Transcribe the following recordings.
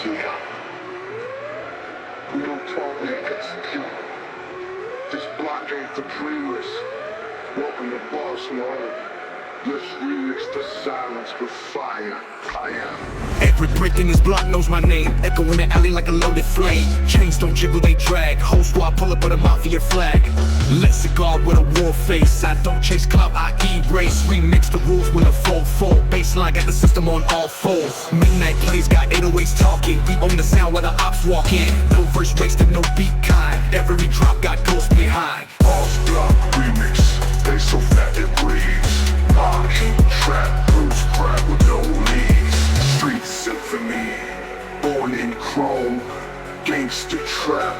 Yeah. We don't tolerate execute. This block ain't the playlist. Welcome to Boss Mode. Let's remix the silence with fire. Every brick in this block knows my name. Echo in the alley like a loaded flame. Chains don't jiggle, they drag. Whole squad pull up with a mafia flag. Let's guard with a war face. I don't chase clout, I erase. Remix the rules with a full baseline, got the system on all fours. Midnight plays got 808s talking. We own the sound where the ops walk in. No verse wasted, no beat kind. Every drop got ghosts behind. Boss Block remix. They so fat it bleeds. Keep trap, Bruce crap with no leads. Street symphony, born in chrome. Gangster trap,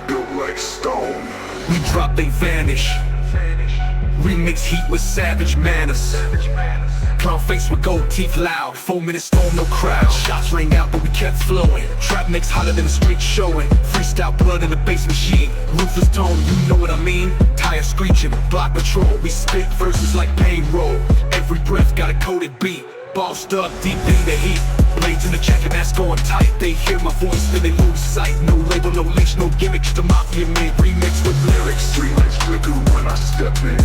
built like stone. We drop, they vanish. Remix heat with savage manners. Clown face with gold teeth loud. 4 minute storm, no crowd. Shots rang out, but we kept flowing. Trap mix hotter than the street showing. Freestyle blood in the bass machine. Ruthless tone, you know what I mean? Tire screeching, block patrol. We spit verses like payroll. Every breath got a coded beat. Bossed up deep in the heat. Blades in the check and that's going tight. They hear my voice, then they lose sight. No label, no leash, no gimmicks. The mafia made remix with lyrics. Street lights flicker when I step in.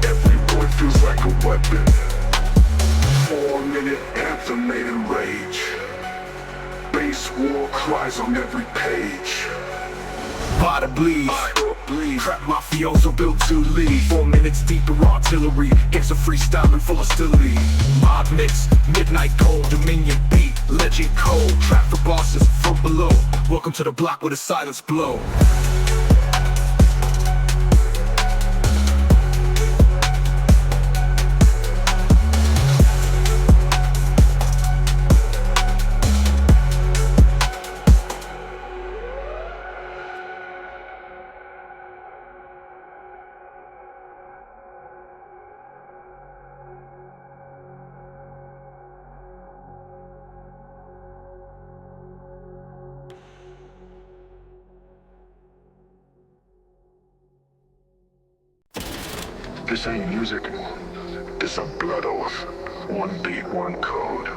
Every boy feels like a weapon. 4-minute anthem made in rage. Bass war cries on every page. Body bleed. Trap mafioso built to lead. 4 minutes deep of artillery. Gangsta freestyle and full hostility. Mob mix, midnight cold, Dominion beat. Legend cold, trap for bosses from below. Welcome to the block where the silence blow. This ain't music, this a blood oath. One beat, one code.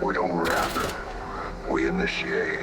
We don't rap, we initiate.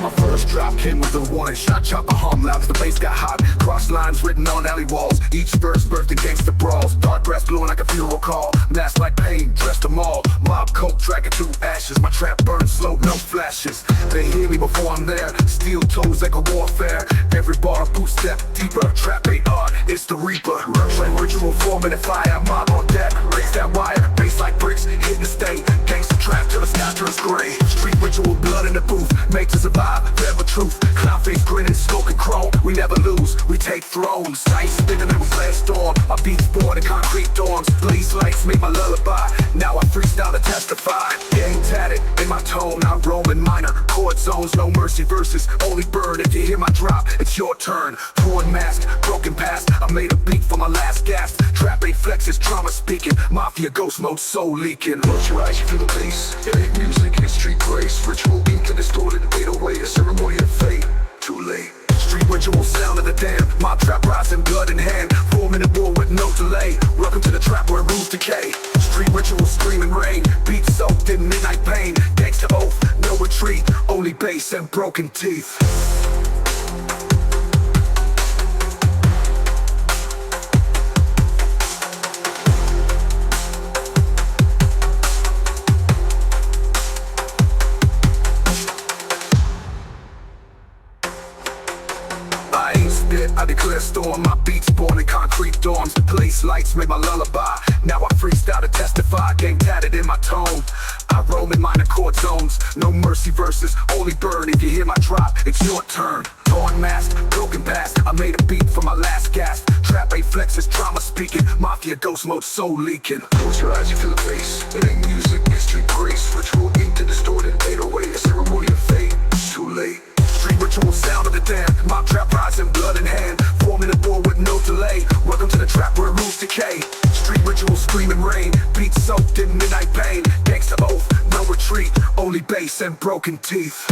My first drop came with a warning shot, chopper hum loud as the bass got hot. Cross lines written on alley walls, each verse birthed in gangster brawls. Dark grass blowing like a funeral call, mask like pain, dressed them all. Mob coke dragging through ashes, my trap burns slow, no flashes. They hear me before I'm there, steel toes like a warfare. Every bar a boot step deeper, trap ain't art, it's the reaper. Like ritual 4-minute fire, mob on deck, raise that wire, bass like bricks, hitting the state. Gangster trap till the sky turns gray. Street ritual, blood in the booth, made to survive. Forever truth, clown face grinning, smoking chrome. We never lose, we take thrones. Ice spinning in a glass storm. My beats born in concrete dorms. Blaze lights made my lullaby. Now I freestyle to testify. Gang tatted in my tone. I roam in minor chord zones. No mercy verses, only burn. If you hear my drop, it's your turn. Torn mask, broken past. I made a beat for my last gasp. Trap ain't flex, it's trauma speaking. Mafia ghost mode, soul leaking. Close your eyes, you feel the bass. It ain't music, it's street grace. Ritual ink and distorted, 808. A ceremony of fate, too late. Street ritual sound of the damn. My trap rising, blood in hand. 4-minute war with no delay. Welcome to the trap where rules decay. Street ritual screaming rain. Beat soaked in midnight pain. Gangsta oath, no retreat. Only bass and broken teeth. I declare storm, my beats born in concrete dorms. Place lights made my lullaby. Now I freestyle to testify. Gang tatted in my tone. I roam in minor chord zones. No mercy verses, only burn. If you hear my drop, it's your turn. Torn mask, broken past. I made a beat for my last gasp. Trap ain't flex, it's trauma speaking. Mafia ghost mode, soul leaking. Close your eyes, you feel the bass. It ain't music, it's street grace. Ritual ink to distorted, 808. A ceremony of fate, too late. Street ritual sound of the damn. Mob trap rising, blood in hand. 4-minute war with no delay. Welcome to the trap where rules decay. Street ritual screaming rain. Beats soaked in midnight pain. Gangsta oath, no retreat. Only bass and broken teeth.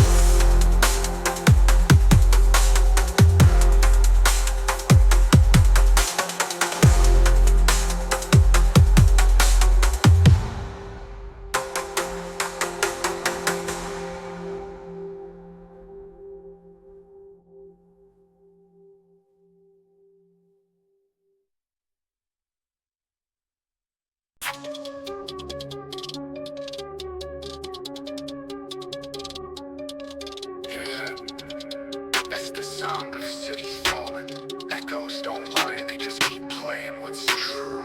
That's the sound of cities falling. Echoes don't lie, they just keep playing what's true.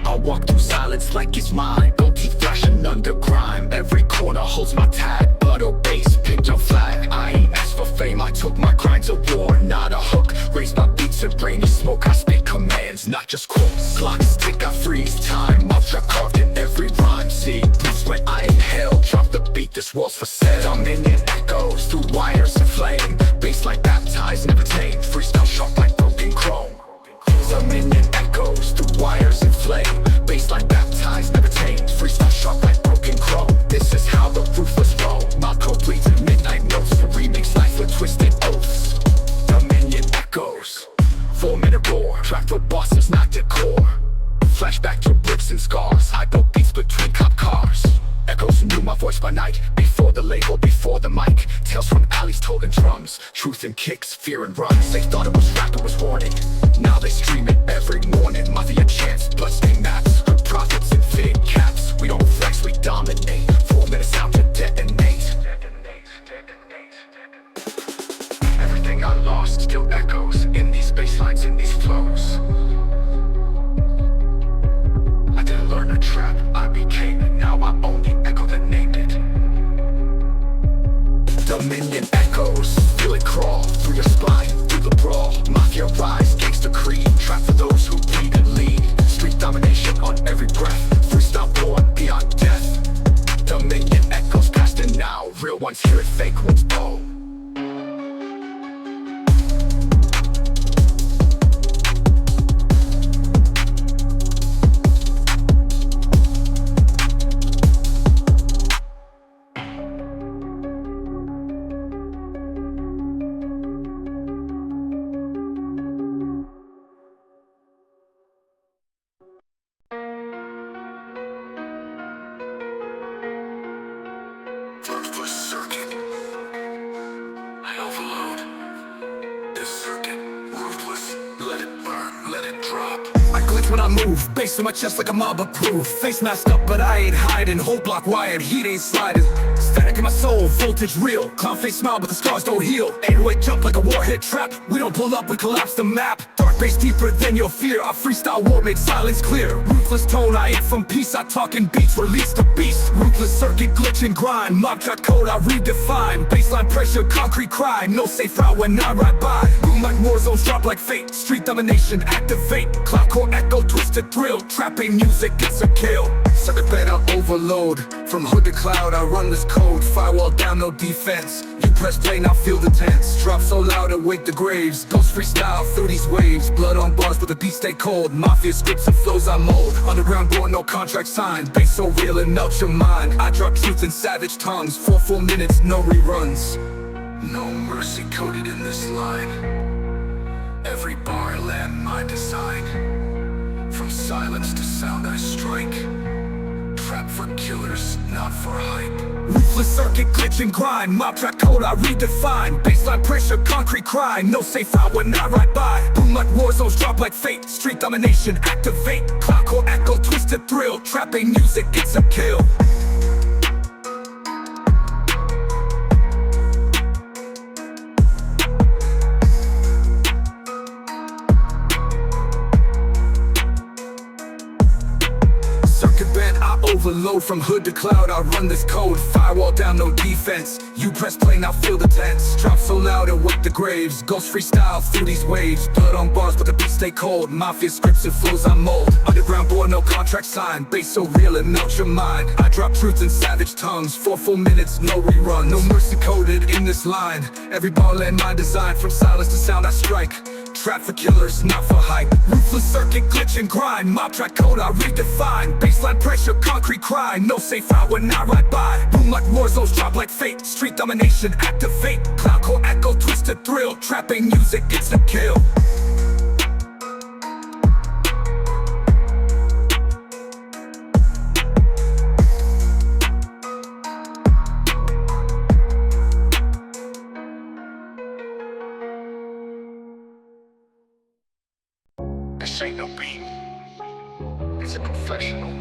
I walk through silence like it's mine. Gold teeth flashing under grime. Every corner holds my tag. Blood or bass, picked up flag. I ain't asked for fame, I took my grind to war, not a hook. Raised my beats and rainy smoke. I spit commands, not just quotes. Clocks tick, I freeze time. Mouth trap carved in every rhyme. See, breathe when I inhale. Drop the beat, this world's for sale. Dominion echoes through wires and flame. Bass like baptized, never tamed. Freestyle sharp like broken chrome. Dominion echoes through wires and flame. Bass like baptized, never tamed. Freestyle sharp like broken chrome. This is how the ruthless roll. Mouth code bleeds in midnight notes. The remix life with twisted oaths. Dominion echoes. 4-minute roar. Track for bosses, not decor. Flashback to bricks and scars. I built beats between cop cars. Echoes knew my voice by night. Before the label, before the mic. Tales from alleys told in drums. Truth and kicks, fear and runs. They thought it was rap, it was warning. Now they stream it every morning. Mafia chants, bloodstained maps. Profits and fitted caps. We don't flex, we dominate. 4-minute sound to detonate. Everything I lost still echoes in these bass lines, in these flows. I didn't learn to trap, I became it. Now I own the echo that named it. Dominion echoes, feel it crawl through your spine, through the brawl. Mafia rise, gangster creed. Trap for those who bleed and lead. Street domination on every breath. Freestyle born beyond death. Dominion echoes past and now. Real ones hear it, fake ones bow. Ruthless circuit. I overload this circuit. Ruthless, let it burn, let it drop. I glitch when I move, bass in my chest like a mob approved. Face masked up, but I ain't hiding. Whole block wired, heat ain't sliding. Static in my soul, voltage real. Clown face smile, but the scars don't heal. 808 jump like a warhead trap. We don't pull up, we collapse the map. Dark bass deeper than your fear. Our freestyle war made silence clear. Ruthless tone, I ain't from peace. I talk in beats, release the beast. Ruthless circuit, glitch and grind. Mob track code, I redefine. Baseline pressure, concrete cry. No safe route when I ride by. Boom like war zones, drop like fate. Street domination, activate. Clowncore echo, twisted thrill. Trapping music, it's a kill. Circuit bed, I overload. From hood to cloud, I run this code. Firewall down, no defense. You press play, now feel the tense. Drop so loud, awake the graves. Ghost freestyle through these waves. Blood on bars, but the beat stay cold. Mafia scripts and flows I mold. Underground door, no contract signed. Bass so real and melt your mind. I drop truth in savage tongues. 4 full minutes, no reruns. No mercy coded in this line. Every bar land my design. From silence to sound I strike. Trap for killers, not for hype. Ruthless circuit, glitch and grind. Mob track code, I redefine. Baseline pressure, concrete cry. No safe route when I ride by. Boom like war zones, drop like fate. Street domination, activate. Clowncore echo, twisted thrill. Trapping music, it's a kill. Circuit bent, I overload. From hood to cloud, I run this code. Firewall down, no defense. You press play, now feel the tense. Drop so loud, it wake the graves. Ghost freestyle through these waves. Blood on bars, but the beat stay cold. Mafia scripts and flows I mold. Underground boy, no contract signed. Bass so real it melts your mind. I drop truth in savage tongues. 4 full minutes, no rerun. No mercy coded in this line. Every bar land my design. From silence to sound I strike. Trap for killers, not for hype. Ruthless circuit, glitch and grind. Mob track code, I redefine. Baseline pressure, concrete cry. No safe route when I ride by. Boom like war zones, drop like fate. Street domination, activate. Clowncore echo, twisted thrill. Trapping music, it's a kill. This ain't no beat, it's a confessional.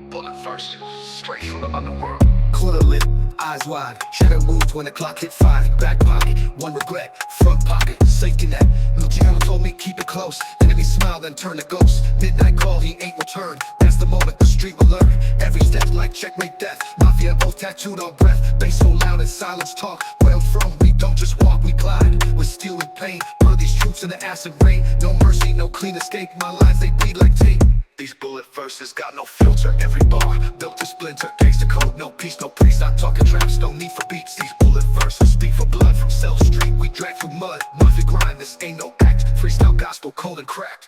Bullet first, straight from the underworld. Quarter lit, eyes wide, shadow moved when the clock hit 5. Back pocket, one regret, front pocket, safety net. Luciano told me keep it close, enemy smile then turn to ghost. Midnight call, he ain't returned, that's the moment the street will learn. Every step like checkmate death, mafia both tattooed on breath. Bass so loud and silence talk, well from we don't just walk, we glide. With steel and pain, burn these troops in the acid rain. No mercy, no clean escape, my lines they bleed like tape. These bullet verses got no filter, every bar built to splinter. Gangsta code, no peace, no priest, not talking traps, no need for beats. These bullet verses speak for blood from Cell Street, we drag through mud. Mafia grind, this ain't no act, freestyle gospel cold and cracked.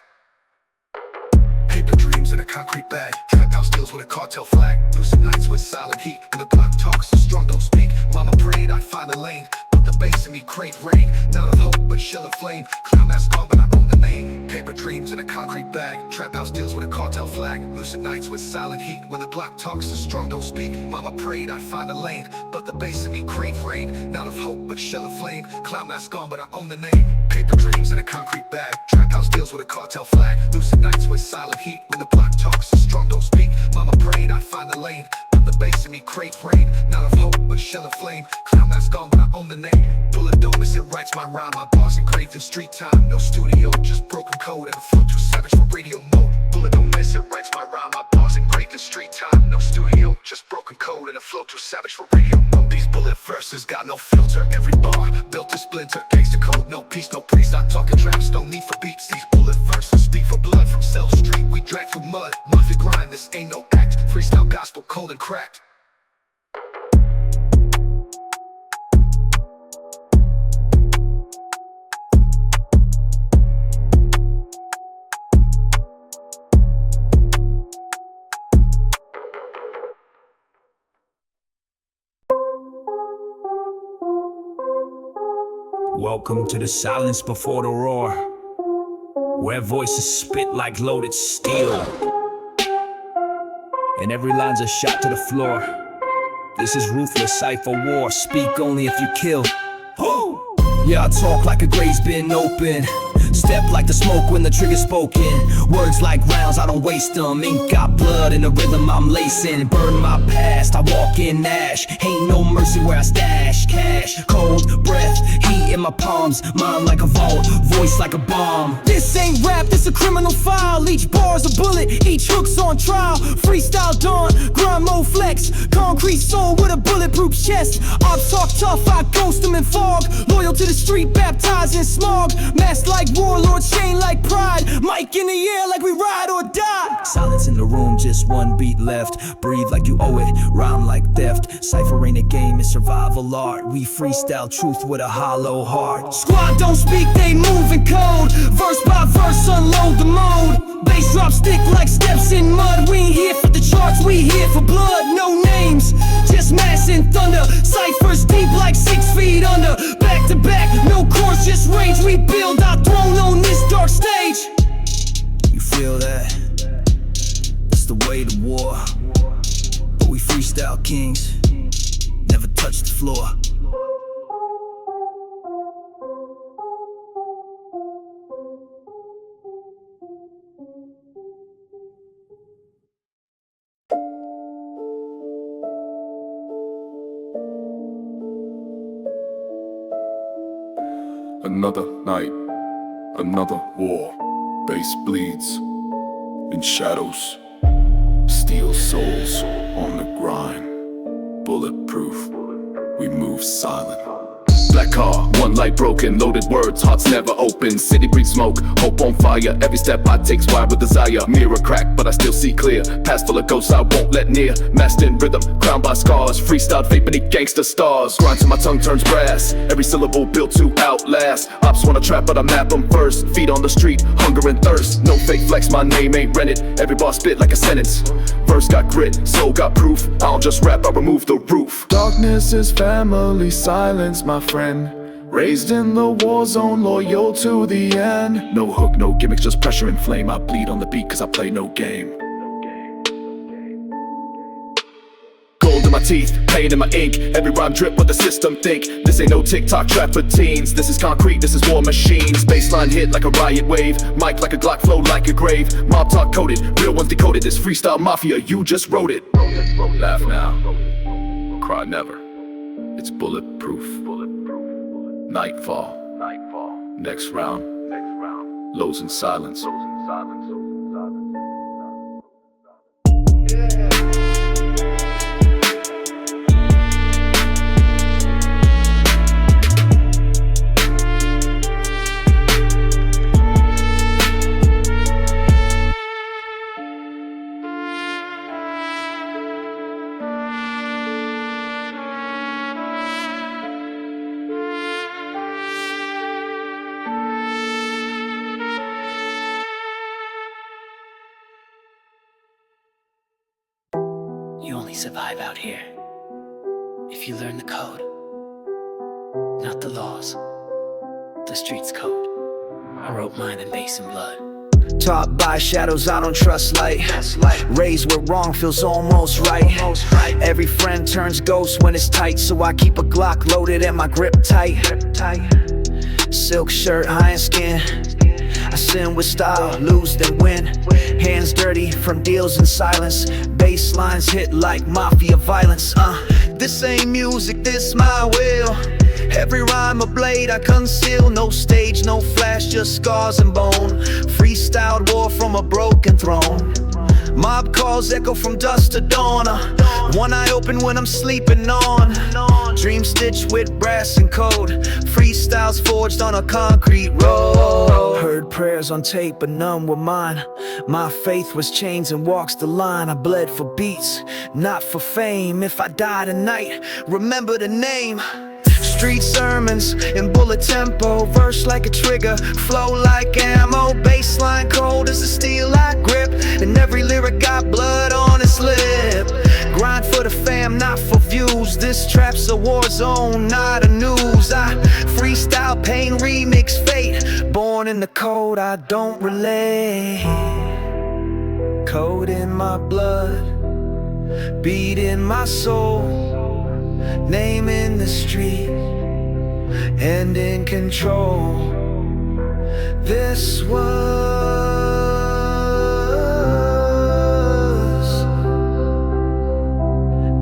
Paper dreams in a concrete bag, trap house deals with a cartel flag. Lucid nights with silent heat, and the block talks so strong don't speak. Mama prayed I'd find the lane, but the bass in me crave rain. Not of hope but shell of flame, clown mask on but I own the name. Paper dreams in a concrete bag, trap house deals with a cartel flag. Lucid nights with silent heat, when the block talks so strong don't speak. Mama prayed I'd find the lane, but the bass in me crave rain. Not of hope but shell of flame, clown mask on but I own the name. Paper dreams in a concrete bag, trap house deals with a cartel flag. Lucid nights with silent heat, when the block talks so strong don't speak. Mama prayed I'd find the lane, but the bass in me crave rain. Not of hope but shell of flame, clown mask on but I own the name. Bullet Domination writes my rhyme, my bars engraved in street time. No studio, just broken code and a flow too savage for radio mode. Bullet Domination writes my rhyme, my bars engraved in street time. No studio, just broken code and a flow too savage for radio mode. These bullet verses got no filter, every bar built to splinter. Gangsta code, no peace, no priest, not talking traps, no need for beats. These bullet verses speak for blood from Cell Street, we drag through mud. Mafia grind, this ain't no act, freestyle gospel cold and cracked. Welcome to the silence before the roar, where voices spit like loaded steel, and every line's a shot to the floor. This is Ruthless, cypher war, speak only if you kill. Yeah, I talk like a grave's been open, step like the smoke when the trigger's spoken. Words like rounds, I don't waste them. Ink got blood in the rhythm I'm lacing. Burn my past, I walk in ash. Ain't no mercy where I stash cash. Cold breath, heat in my palms. Mind like a vault, voice like a bomb. This ain't rap, this a criminal file. Each bar's a bullet, each hook's on trial. Freestyle dawn, grind mode flex. Concrete soul with a bulletproof chest. Ops talk tough, I ghost them in fog. Loyal to the street, baptized in smog. Masked like warlord, chain like pride. Mic in the air like we ride or die. Silence in the room, just one beat left. Breathe like you owe it, rhyme like theft. Cypher ain't a game, it's survival art. We freestyle truth with a hollow heart. Squad don't speak, they move in code. Verse by verse, unload the mode. Bass drop stick like steps in mud. We ain't here for the charts, we here for blood. No names, just mass and thunder. Cyphers deep like 6 feet under. Back to back, no course, just range. We build our throne on this dark stage. You feel that? That's the way to war. But we freestyle kings, never touch the floor. Another night, another war. Bass bleeds in shadows. Steel souls on the grind. Bulletproof, we move silent. Black car, one light broken, loaded words, hearts never open. City breathes smoke, hope on fire. Every step I take's wide with desire. Mirror crack, but I still see clear. Past full of ghosts I won't let near. Masked in rhythm, crowned by scars. Freestyle fate beneath gangster stars. Grind till my tongue turns brass. Every syllable built to outlast. Ops wanna trap, but I map them first. Feet on the street, hunger and thirst. No fake flex, my name ain't rented. Every bar spit like a sentence. Verse got grit, soul got proof. I don't just rap, I remove the roof. Darkness is family, silence my friend. Raised in the war zone, loyal to the end. No hook, no gimmicks, just pressure and flame. I bleed on the beat cause I play no game. Gold in my teeth, pain in my ink. Every rhyme drip what the system think. This ain't no TikTok trap for teens. This is concrete, this is war machines. Baseline hit like a riot wave. Mic like a Glock, flow like a grave. Mob talk coded, real ones decoded. This freestyle mafia, you just wrote it. Laugh now, cry never. It's bulletproof. Nightfall. Next round. Lows in silence. You only survive out here if you learn the code, not the laws, the streets code. I wrote mine in base and blood. Taught by shadows, I don't trust light. Raised where wrong feels almost right. Every friend turns ghost when it's tight, so I keep a Glock loaded and my grip tight. Silk shirt, iron skin. I sin with style, lose then win. Hands dirty from deals in silence. Bass lines hit like mafia violence. This ain't music, this my will. Every rhyme a blade I conceal. No stage, no flash, just scars and bone. Freestyled war from a broken throne. Mob calls echo from dusk to dawn. One eye open when I'm sleeping on. Dream stitched with brass and code. Freestyles forged on a concrete road. Heard prayers on tape but none were mine. My faith was chains and walks the line. I bled for beats, not for fame. If I die tonight, remember the name. Street sermons in bullet tempo. Verse like a trigger, flow like ammo. Baseline cold as a steel I grip. And every lyric got blood on its lip. Grind for the fam, not for views. This trap's a war zone, not a news. I freestyle, pain, remix, fate. Born in the code, I don't relate. Code in my blood, beat in my soul. Name in the street, and in control. This was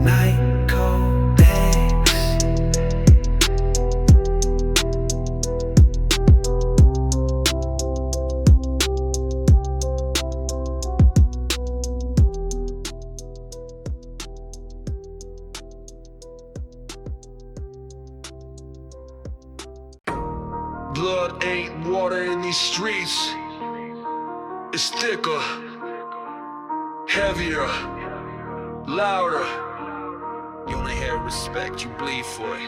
Night Codex. Blood ain't water in these streets. It's thicker, heavier, louder. You wanna hear respect, you bleed for it.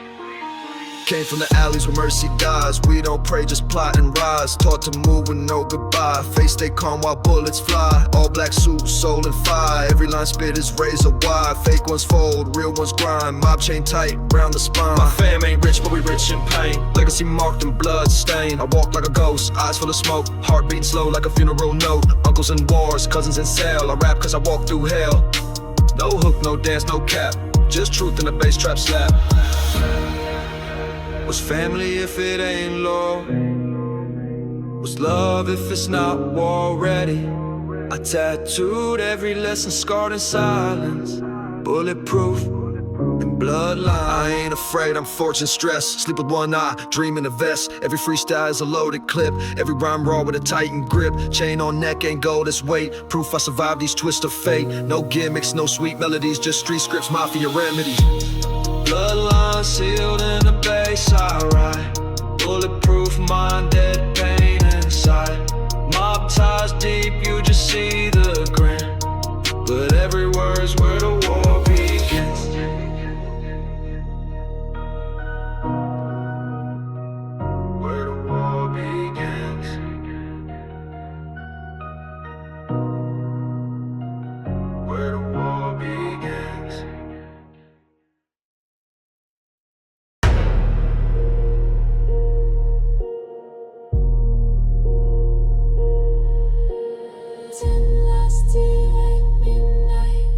Came from the alleys where mercy dies. We don't pray, just plot and rise. Taught to move with no goodbye. Face stay calm while bullets fly. All black suit, soul and fire. Every line spit is razor wide. Fake ones fold, real ones grind. Mob chain tight, round the spine. My fam ain't rich, but we rich in pain. Legacy marked and blood stained. I walk like a ghost, eyes full of smoke. Heart beating slow like a funeral note. Uncles in wars, cousins in cell. I rap cause I walk through hell. No hook, no dance, no cap. Just truth in a bass trap slap. What's family if it ain't law? What's love if it's not war ready? I tattooed every lesson scarred in silence. Bulletproof and bloodline. I ain't afraid, I'm fortune stressed. Sleep with one eye, dream in a vest. Every freestyle is a loaded clip. Every rhyme raw with a tightened grip. Chain on neck ain't gold, it's weight. Proof I survived these twists of fate. No gimmicks, no sweet melodies, just street scripts, mafia remedies. Bloodline sealed in the base I ride. Bulletproof mind, dead pain inside. Mob ties deep, you just see the grin. But every word's where the war begins. Where the war begins. Where the war begins. Last year at midnight,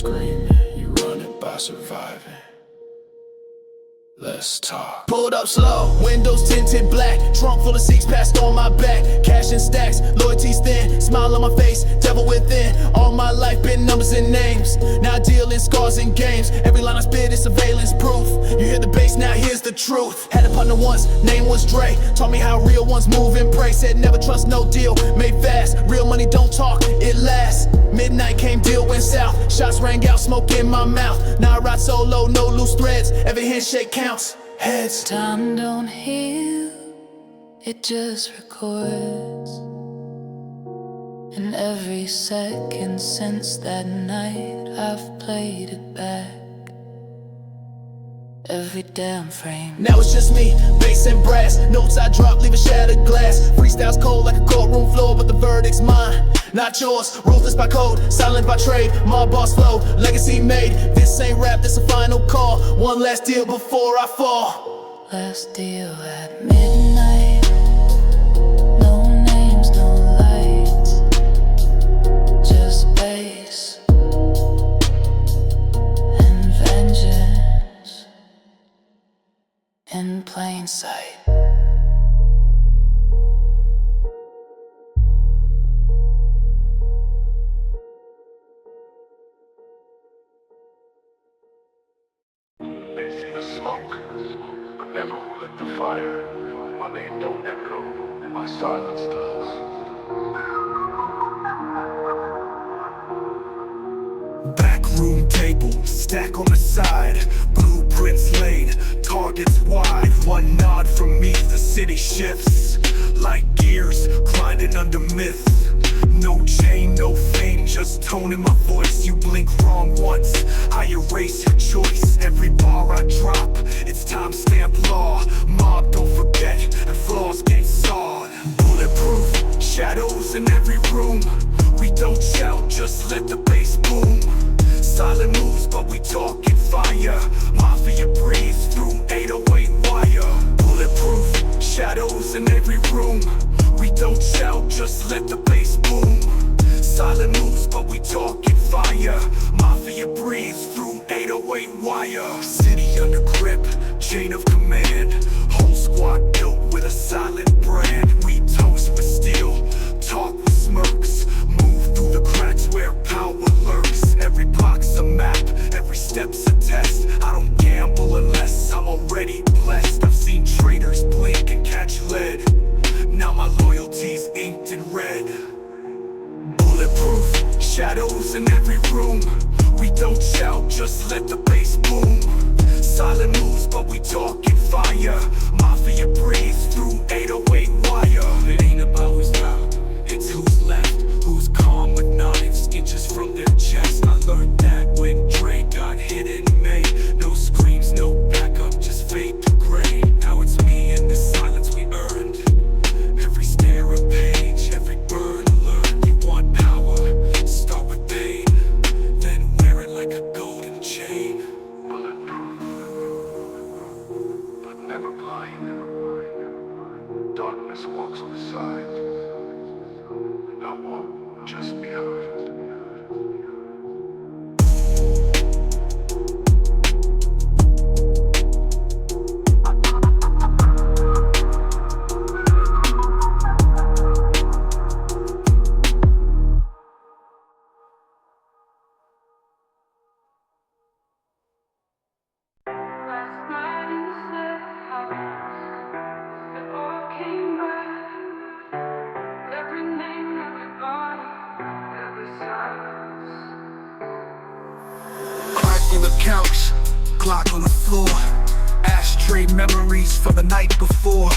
screaming, you running by surviving. Let's talk. Pulled up slow, windows tinted black, trunk full of seats passed on my back. Cash in stacks, loyalty's thin, smile on my face, devil within. All my life been numbers and names, now I deal in scars and games. Every line I spit is surveillance proof. You hear the bass, now here's the truth. Had a partner once, name was Dre. Taught me how real ones move and pray. Said never trust, no deal, made fast. Real money don't talk, it lasts. Midnight came, deal went south. Shots rang out, smoke in my mouth. Now I ride solo, no loose threads. Every handshake counts. Heads. Time don't heal, it just records. And every second since that night I've played it back. Every damn frame. Now it's just me, bass and brass. Notes I drop, leave a shattered glass. Freestyles cold like a courtroom floor, but the verdict's mine, not yours. Ruthless by code, silent by trade. My boss flow, legacy made. This ain't rap, this a final call. One last deal before I fall. Last deal at midnight. No names, no lights, just bass and vengeance in plain sight. They see the smoke, but never will lit the fire. My name don't echo, my silence does. Backroom table, stack on the side. Blueprints laid, targets wide. One nod from me, the city shifts. Like gears, grinding under myth. No chain, no fame, just tone in my voice. You blink wrong once, I erase your choice. Every bar I drop, it's timestamp law. Mob, don't forget, and flaws get sawed. Bulletproof, shadows in every room. We don't shout, just let the bass boom. Silent moves, but we talking fire. Mafia breathes through 808 wire. Bulletproof, shadows in every room. We don't shout, just let the bass boom. Silent moves, but we talking fire. Mafia breathes through 808 wire. City under grip, chain of command. Whole squad built with a silent brand. We toast with steel, talk with smirks. Move through the cracks where power lurks. Every block's a map, every step's a test. I don't gamble unless I'm already blessed. I've seen traitors blink and catch lead. Now my loyalty's inked in red. Bulletproof, shadows in every room. We don't shout, just let the bass boom. Silent moves, but we talking fire. Mafia breathes through 808 wire. It ain't about who's loud, it's who's left. Who's calm with knives, inches from their chest. I learned that when Dre got hit in May. No screams, no backup, just fade to gray. Now it's me and the silence we earned. Every stare a page, every burn alert. You want power, start with pain, then wear it like a golden chain. Bulletproof, but never blind. Darkness walks beside, and I walk just behind. Crack on the couch, clock on the floor. Ashtray memories from the night before.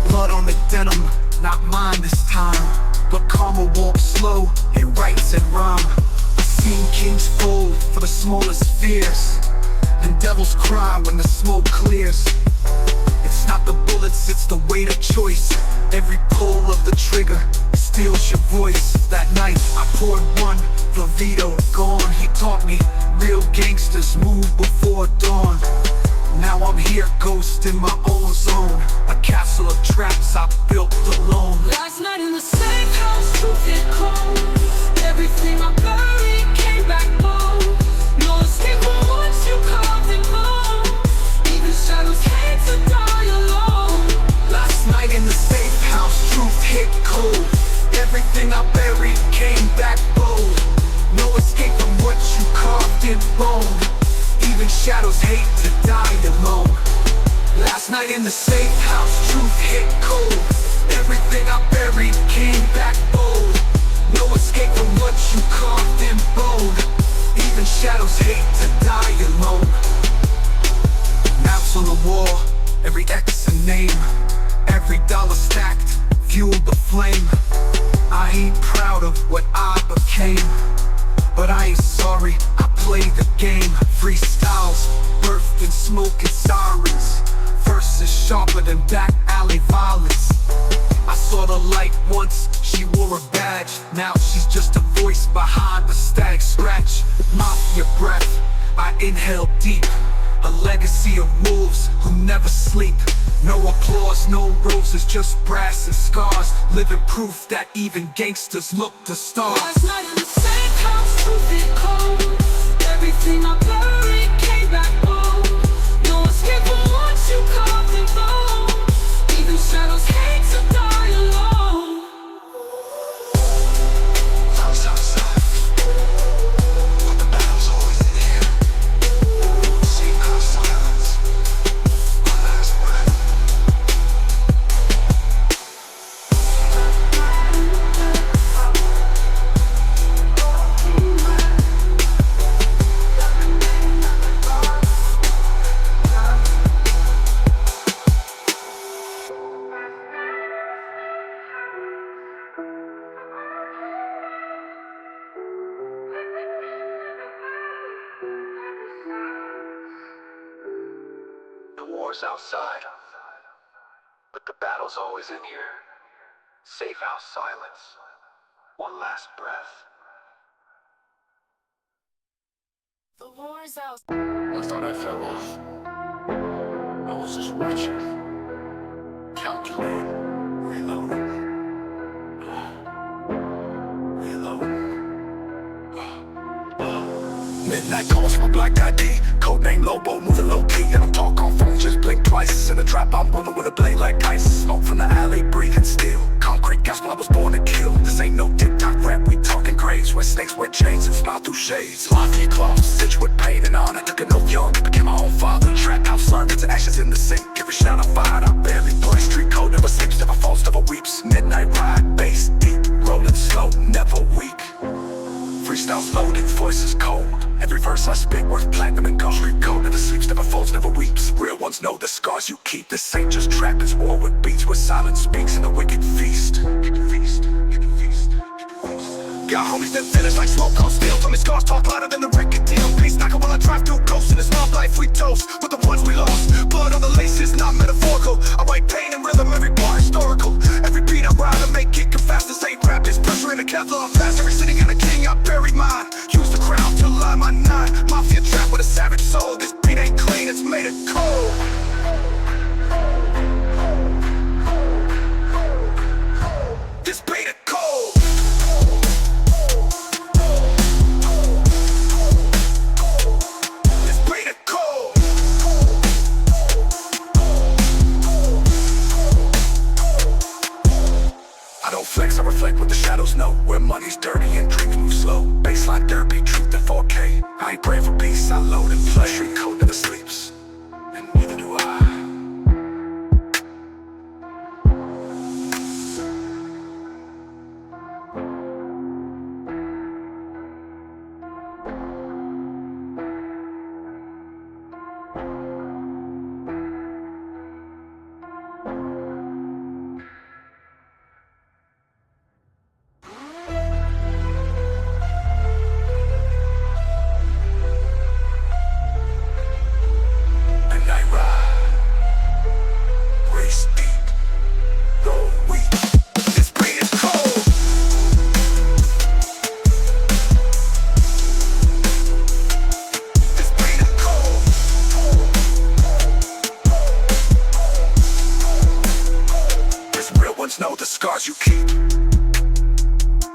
Blood on the denim, not mine this time. But karma walks slow, it writes and rhyme. I've seen kings fold for the smallest fears, and devils cry when the smoke clears. It's not the bullets, it's the weight of choice. Every pull of the trigger steals your voice. That night I poured one, Vito gone. He taught me real gangsters move before dawn. Now I'm here, ghost in my own zone. A castle of traps I built alone. Last night in the same house, truth hit cold. Everything I buried came back home. Even shadows hate to die alone. Last night in the safe house, truth hit cold. Everything I buried came back bold. No escape from what you carved in bone. Even shadows hate to die alone. Maps on the wall, every X a name. Every dollar stacked, fueled the flame. I ain't proud of what I became, but I ain't sorry, I play the game. Freestyles, birthed in smoke and sirens. Verses sharper than back alley violence. I saw the light once, she wore a badge. Now she's just a voice behind the static scratch. Mafia breath, I inhale deep. A legacy of wolves who never sleep. No applause, no roses, just brass and scars. Living proof that even gangsters look to stars. Last night in the same house, truth hit cold. Everything I buried came back bold. No escape from what you carved in bone. Even shadows hate to die alone. House outside, but the battle's always in here. Same house silence, my last breath. The war's outside, but the battle's always in here. Safe house silence, one last breath. The war's out. I thought I fell off. I was just watching, calculating, reloading. Midnight calls from a black ID. Codename Lobo, moving low key. And I'm talk on phone, just blink twice. In the trap, I'm rolling with a blade like ice. Smoke from the alley, breathing steel. Concrete gospel, I was born to kill. This ain't no TikTok rap, we talking graves. Where snakes wear chains and smile through shades. Mafia claws, stitched with pain and honor. Took an oath young, became my own father. Trap house son, to ashes in the sink. Every shot I fired, I barely play. Street code never sleeps, never falls, never weeps. Midnight ride, bass deep. Rolling slow, never weak. Freestyles loaded, voices cold. Every verse I spit worth platinum and gold. Street code never sleeps, never falls, never weeps. Real ones know the scars you keep. This ain't just trap, it's war with beats. Where silence speaks in the wicked feast. Got homies that finish like smoke on steel. From his scars talk louder than the record deal. Peace knocker while I drive through ghosts. In this mob life we toast with the ones we lost. Blood on the laces, not metaphorical. I write pain and rhythm, every bar historical. Every beat I ride, I make it fast. This ain't rap, it's pressure in a Kevlar fast. Every sitting in a king, I bury mine. Use the crown to line my nine. Mafia trap with a savage soul. This beat ain't clean, it's made it cold. This beat is cold. I don't flex, I reflect what the shadows know. Where money's dirty and dreams move slow. Baseline derby, truth in 4K. I ain't praying for peace, I load and play. Street code never sleeps, and neither do I. Know the scars you keep.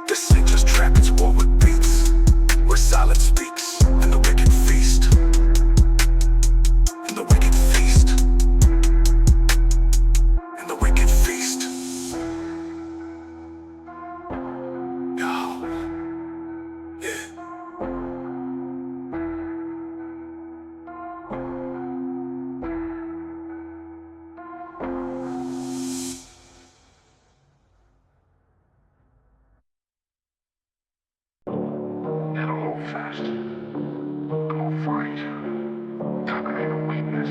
This ain't just trap, it's war with beats. Where silence speaks, and the wicked feast. And the wicked feast. And the wicked feast. Yo. Yeah. right. Time ain't a weakness.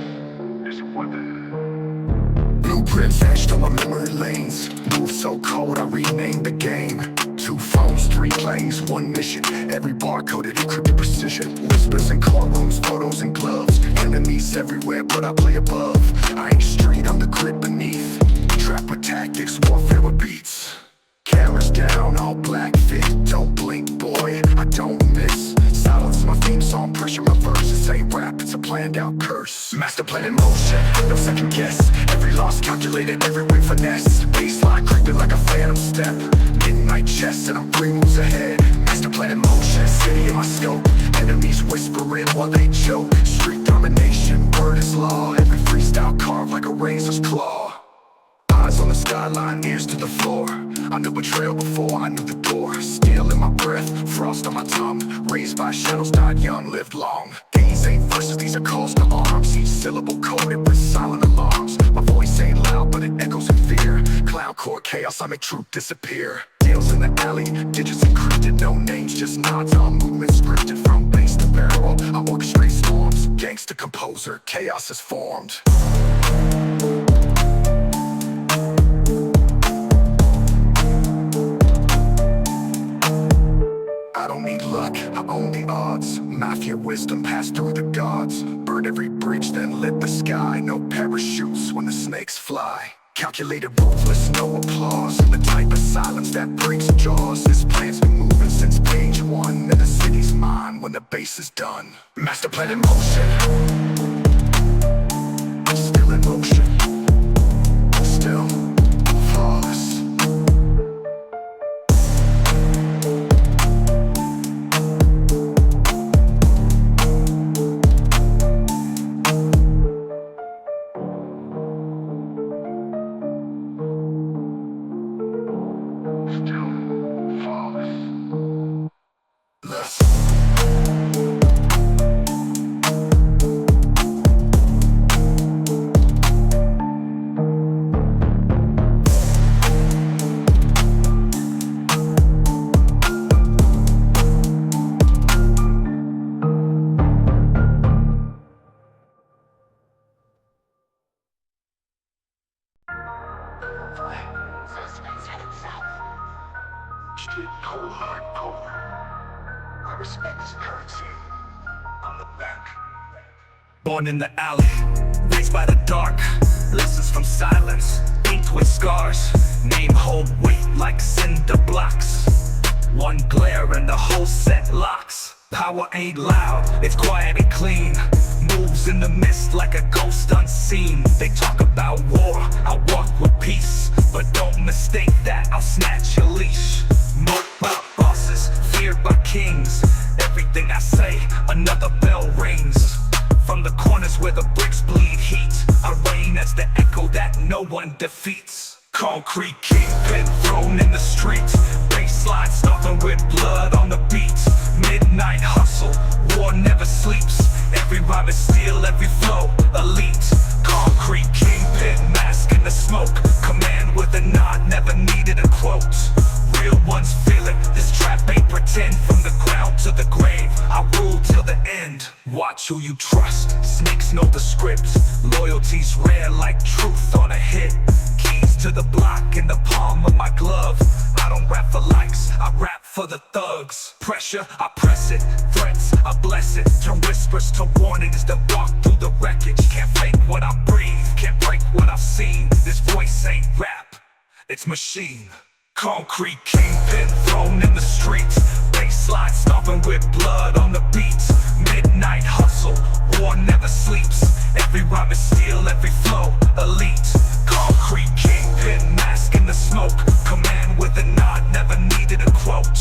It's a weapon. Blueprints etched on my memory lanes. Move so cold, I renamed the game. 2 phones, 3 planes, 1 mission. Every bar coded encrypted precision. Whispers in courtrooms, photos and gloves. Enemies everywhere, but I play above. I ain't street, I'm the grid beneath. Trap with tactics, warfare with beats. Cameras down, all black fit. Don't blink, boy, I don't miss. Silence my theme song, pressure my verses. Ain't rap, it's a planned out curse. Master plan in motion, no second guess. Every loss calculated, every win finesse. Baseline creeping like a phantom step. Midnight chess and I'm 3 moves ahead. Master plan in motion, city in my scope. Enemies whispering while they choke. Street domination, word is law. Every freestyle carved like a razor's claw. Eyes on the skyline, ears to the floor. I knew betrayal before I knew the door. Steel in my breath, frost on my tongue. Raised by shadows, died young, lived long. These ain't verses, these are calls to arms. Each syllable coded with silent alarms. My voice ain't loud, but it echoes in fear. Clowncore chaos, I make truth disappear. Deals in the alley, digits encrypted. No names, just nods on movements scripted. From base to barrel, I orchestrate storms. Gangsta composer, chaos is formed. I don't need luck, I own the odds. Mafia wisdom passed through the gods. Burn every bridge, then lit the sky. No parachutes when the snakes fly. Calculated, ruthless, no applause. And the type of silence that breaks jaws. This plan's been moving since page 1. And the city's mine when the base is done. Master plan in motion. Still in motion. Still flawless. Street cold, hardcore. I respect this currency. I'm the back. Born in the alley, raised by the dark. Lessons from silence, inked with scars. Name hold weight like cinder blocks. One glare and the whole set locks. Power ain't loud, it's quiet and clean. Moves in the mist like a ghost unseen. They talk about war, I walk with peace. But don't mistake that, I'll snatch your leash. Moat by bosses, feared by kings. Everything I say, another bell rings. From the corners where the bricks bleed heat, I reign as the echo that no one defeats. Concrete kingpin thrown in the street. Baseline stomping with blood on the beat. Midnight hustle, war never sleeps. Every rhyme is steel, every flow, elite. Concrete kingpin, mask in the smoke. Command with a nod, never needed a quote. Real ones feel it, this trap ain't pretend. From the ground to the grave, I rule till the end. Watch who you trust, snakes know the script. Loyalty's rare like truth on a hit. Keys to the block in the palm of my glove. I don't rap for likes, I rap for the thugs. Pressure, I press it, threats, I bless it. Turn whispers to warnings that walk through the wreckage. Can't fake what I breathe, can't break what I've seen. This voice ain't rap, it's machine. Concrete kingpin thrown in the streets. Baseline stomping with blood on the beats. Midnight hustle, war never sleeps. Every rhyme is steel, every flow, elite. Concrete kingpin, mask in the smoke. Command with a nod, never needed a quote.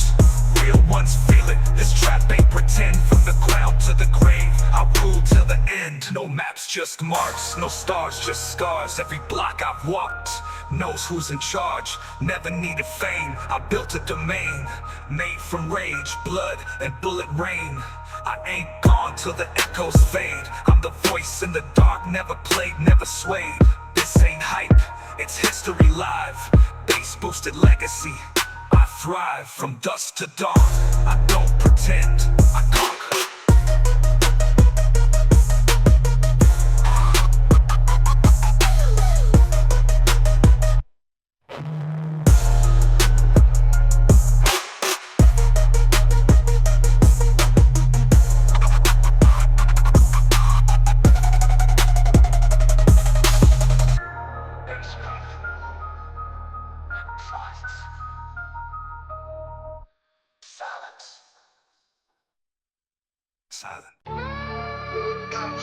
Real ones feel it, this trap ain't pretend. From the ground to the grave, I rule till the end. No maps, just marks, no stars, just scars. Every block I've walked knows who's in charge. Never needed fame, I built a domain. Made from rage, blood, and bullet rain. I ain't gone till the echoes fade. I'm the voice in the dark, never played, never swayed. This ain't hype, it's history live. Bass boosted legacy, I thrive. From dusk to dawn, I don't pretend, I conquer.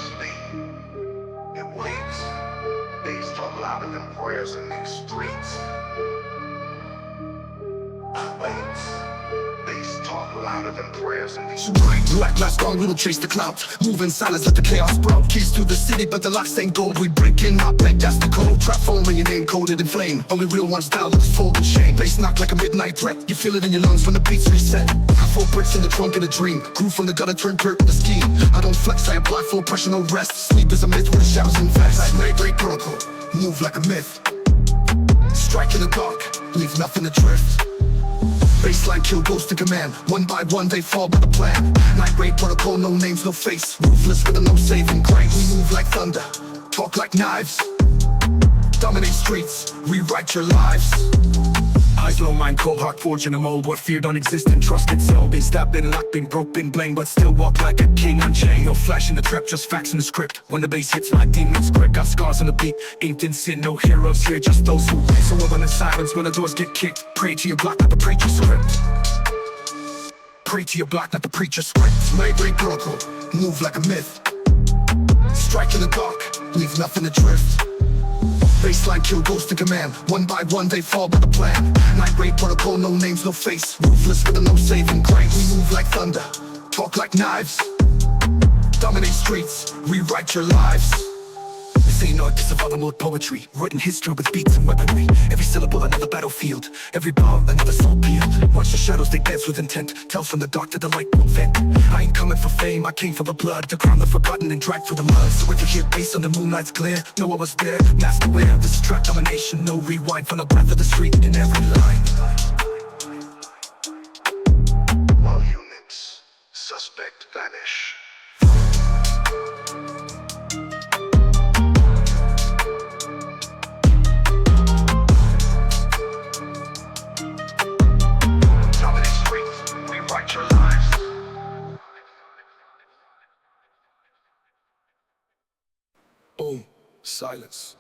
sleep. It waits. Bass talk louder than prayers in these streets. Waits. Bass talk louder than prayers in these streets. Black glass gone, we will chase the clouds. Move in silence, let the chaos sprout. Keys to the city, but the locks ain't gold. We break in, not blank, that's the code. Trap phone when your name coded in flame. Only real ones down, let's fold in shame. Bass knock like a midnight threat. You feel it in your lungs when the beats reset. 4 bricks in the trunk in a dream. Grew from the gutter, turned dirt with a scheme. I don't flex, I apply full pressure, no rest. Sleep is a myth where the shadows invest. Night break protocol, move like a myth. Strike in the dark, leave nothing adrift. Baseline kill goes to command. One by one they fall by the plan. Night raid protocol, no names, no face. Ruthless with a no saving grace. We move like thunder, talk like knives. Dominate streets, rewrite your lives. Eyes low, mind cold, heart forged in a mold. What fear don't exist and trust itself. Been stabbed, been locked, been broke, been blamed, but still walk like a king unchained. No flash in the trap, just facts in the script. When the bass hits, my demons quick. Got scars on the beat, ain't in sin, no heroes here, just those who wait. So woman in silence when the doors get kicked. Pray to your block, not the preacher's script. Pray to your block, not the preacher's script. Night break protocol, move like a myth. Strike in the dark, leave nothing adrift. Baseline kill goes to command. One by one they fall by the plan. Night raid protocol, no names, no face. Ruthless with a no saving grace. We move like thunder, talk like knives. Dominate streets, rewrite your lives. This ain't art, this survival mode poetry. Written history with beats and weaponry. Every syllable another battlefield. Every bar another soul peeled. Watch the shadows, they dance with intent. Tells from the dark that the light won't vent. I ain't coming for fame, I came for the blood. To crown the forgotten and drag through the mud. So if you hear bass on the moonlight's glare, know I was there, master aware. This is trap domination, no rewind. From the breath of the street in every line. All units, suspect vanish. Dominate streets, rewrite your lives. Boom, silence.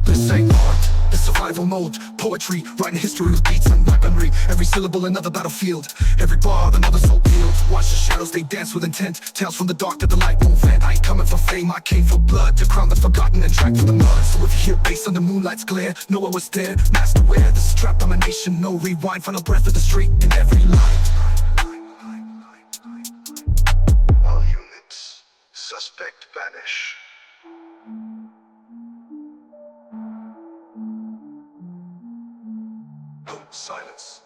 This ain't art, it's survival mode. Poetry, writing history with beats and weaponry. Every syllable another battlefield. Every bar another soul peeled. Watch the shadows, they dance with intent. Tales from the dark that the light won't vent. I ain't coming for fame, I came for blood. To crown the forgotten and drag through the mud. So if you hear bass on the moonlight's glare, know I was there, master aware. This is trap domination, no rewind. Final breath of the street in every line. All units, suspect vanish. Boom, silence.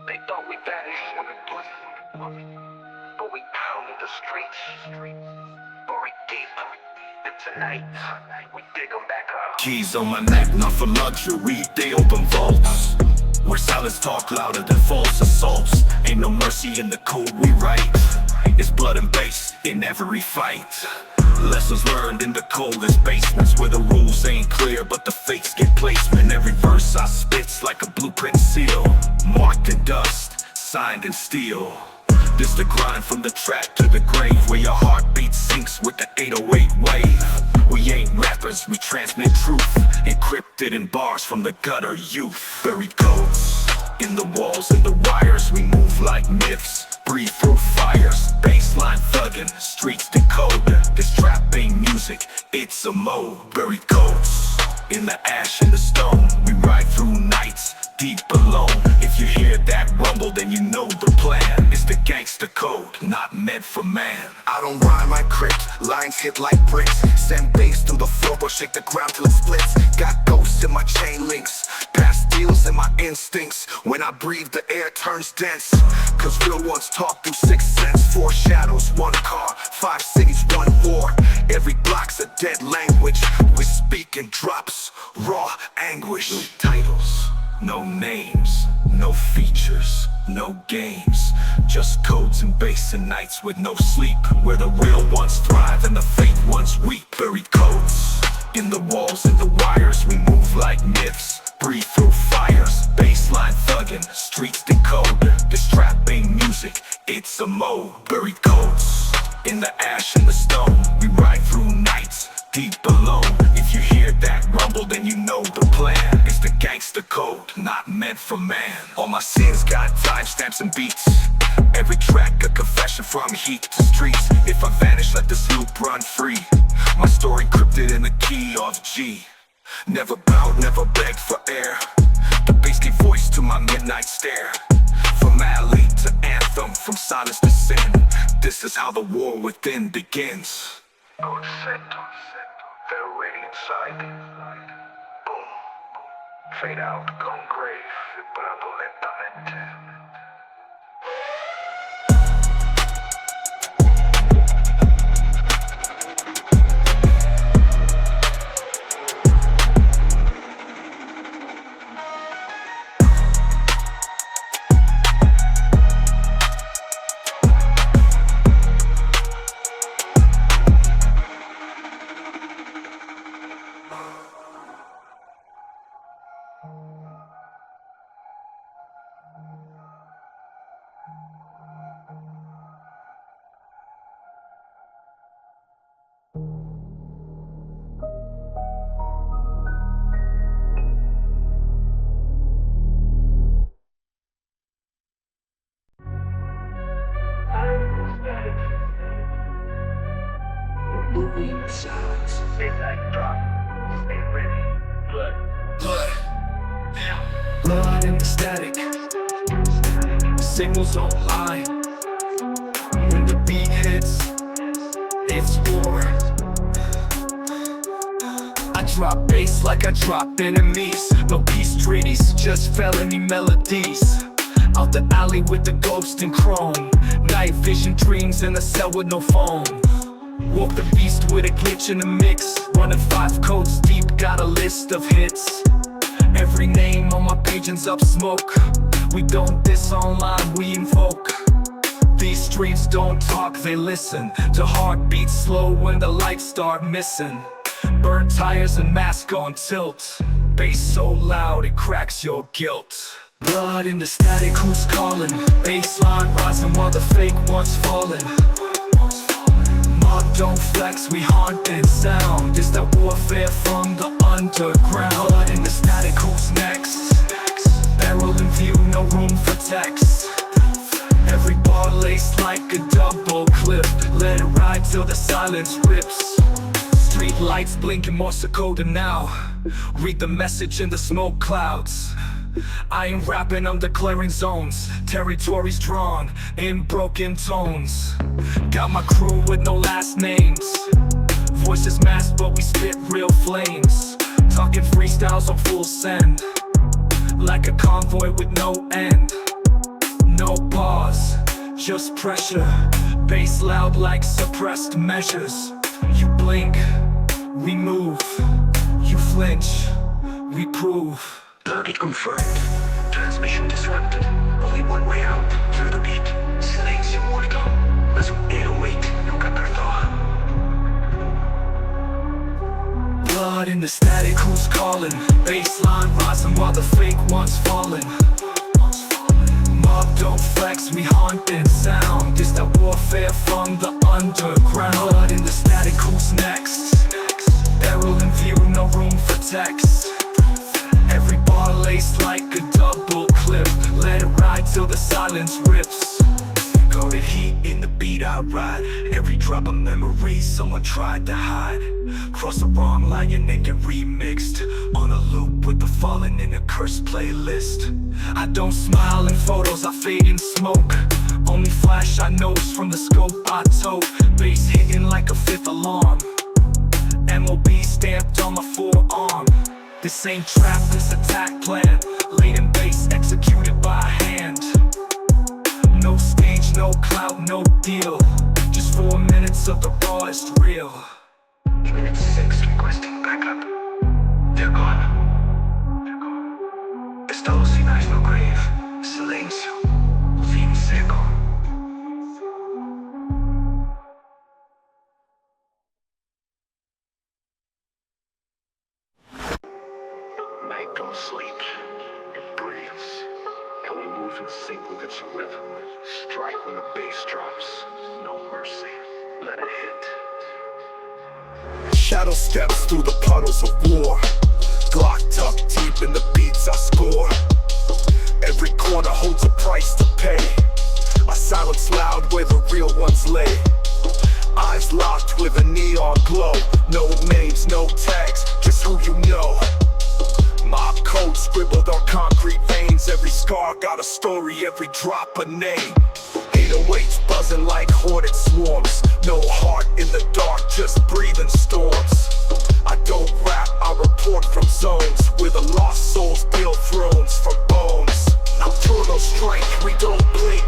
They thought we vanished, but we pounded the streets, buried deep. And tonight, we dig them back up. Keys on my neck, not for luxury, they open vaults where silence talk louder than false assaults. Ain't no mercy in the code we write. It's blood and bass in every fight. Lessons learned in the coldest basements where the rules ain't clear but the fakes get placement. Every verse I spit's like a blueprint seal, marked in dust, signed in steel. This the grind from the track to the grave, where your heartbeat sinks with the 808 wave. We ain't rappers, we transmit truth, encrypted in bars from the gutter youth. Buried codes in the walls and the wires, we move like myths, breathe through fires. Baseline thuggin', streets decode. This trap ain't music, it's a mode. Buried codes in the ash and the stone, we ride through nights deep alone. If you hear that rumble, then you know the plan. It's It's the gangster code, not meant for man. I don't rhyme, I crypt, lines hit like bricks. Send bass through the floor, or shake the ground till it splits. Got ghosts in my chain links, past deals in my instincts. When I breathe, the air turns dense. Cause real ones talk through sixth sense. 4 shadows, 1 car, 5 cities, 1 war. Every block's a dead language. We speak in drops, raw anguish. No titles, no names, no features, no games. Just codes and bass and nights with no sleep. Where the real ones thrive and the fake ones weep. Buried codes in the walls and the wires. We move like myths, breathe through fires. Baseline thuggin', streets decode. This trap ain't music, it's a mode. Buried codes in the ash and the stone. We ride through nights, deep below. If you hear that rumble, then you know the plan. It's the gangster code, not meant for man. All my sins got timestamps and beats. Every track a confession from heat to streets. If I vanish, let this loop run free. My story crypted in the key of G. Never bowed, never begged for air. The bass gave voice to my midnight stare. From alley to anthem, from silence to sin. This is how the war within begins. Code set, they're waiting inside. Boom, fade out, gone grave, separado lentamente. Blood in the static, signals online. When the beat hits, it's war. I drop bass like I drop enemies. No peace treaties, just felony melodies. Out the alley with the ghost and chrome. Night vision dreams in a cell with no phone. Walk the beast with a glitch in the mix. Running 5 codes deep, got a list of hits. Every name on my page ends up smoke. We don't diss online, we invoke. These streets don't talk, they listen. To heartbeats slow when the lights start missing. Burnt tires and mask on tilt. Bass so loud it cracks your guilt. Blood in the static, who's calling? Baseline rising while the fake one's falling. Mob don't flex, we haunt and sound. It's that warfare from the underground. Blood in the static, who's next? Barrel in view, no room for text. Every bar laced like a double clip. Let it ride till the silence rips. Street lights blinking Morse code now. Read the message in the smoke clouds. I ain't rapping, I'm declaring zones. Territories drawn in broken tones. Got my crew with no last names. Voices masked but we spit real flames. Talking freestyles on full send. Like a convoy with no end. No pause, just pressure. Bass loud like suppressed measures. You blink, we move. You flinch, we prove. Target confirmed. Transmission disrupted. Only one way out. Through the beat. Silencio muerto. Mas un 808 nunca perdoa. Blood in the static, who's calling? Baseline rising while the fake one's falling. Mob don't flex, we haunt and sound. It's that warfare from the underground. Blood in the static, who's next? Barrel in view, no room for text. Every bar laced like a double clip. Let it ride till the silence rips. Coated heat in the beat I ride. Every drop of memory someone tried to hide. Cross the wrong line and get remixed. On a loop with the fallen in a cursed playlist. I don't smile in photos, I fade in smoke. Only I knows from the scope I tote. Bass hitting like a fifth alarm. MOB stamped on my forearm. This ain't trap, this attack plan. Laden bass executed by hand. No stage, no clout, no deal. Just 4 minutes of the rawest real. Unit 6 requesting backup. They're gone. Estado sin eyes, no grave. Silencio. Fin seco. Night don't sleep. It breathes. And we move in sync with its rhythm. Strike when the bass drops. No mercy. Let it hit. Shadow steps through the puddles of war. Glock tucked deep in the beats I score. Every corner holds a price to pay. I silence loud where the real ones lay. Eyes locked with a neon glow. No names, no tags, just who you know. Mob code scribbled on concrete veins. Every scar got a story, every drop a name. 808s buzzing like hoarded swarms. No heart in the dark, just breathing storms. I don't rap, I report from zones where the lost souls build thrones from bones. Nocturnal strike, we don't blink.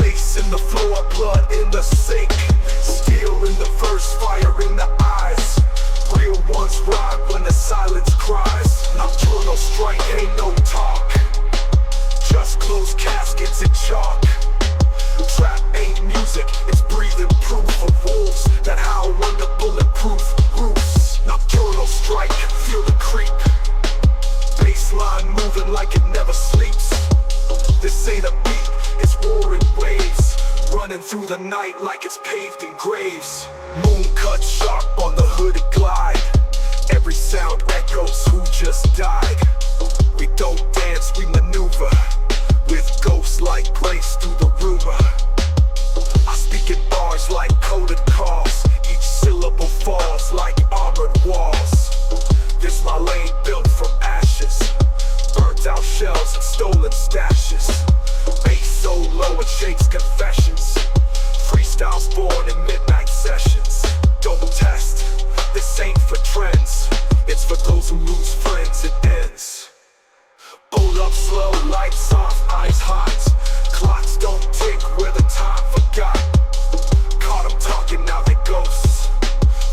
Bass in the floor, blood in the sink. Steel in the verse, fire in the eyes. Real ones ride when the silence cries. Nocturnal strike, ain't no talk. Just closed caskets and chalk. Trap ain't music, it's breathing proof of wolves that howl under bulletproof roofs. Nocturnal strike, feel the creep. Baseline moving like it never sleeps. This ain't a beat, it's roaring waves. Running through the night like it's paved in graves. Moon cut sharp on the hooded glide. Every sound echoes who just died. We don't dance, we maneuver. With ghosts like grace through the rumor. I speak in bars like coded calls. Each syllable falls like armored walls. This my lane built from ashes. Burnt out shells and stolen stashes. Bass so low it shakes confessions. Freestyles born in midnight sessions. Don't test, this ain't for trends. It's for those who lose friends, it ends. Hold up slow, lights off, eyes hot. Clocks don't tick where the time forgot. Caught them talking, now they ghosts.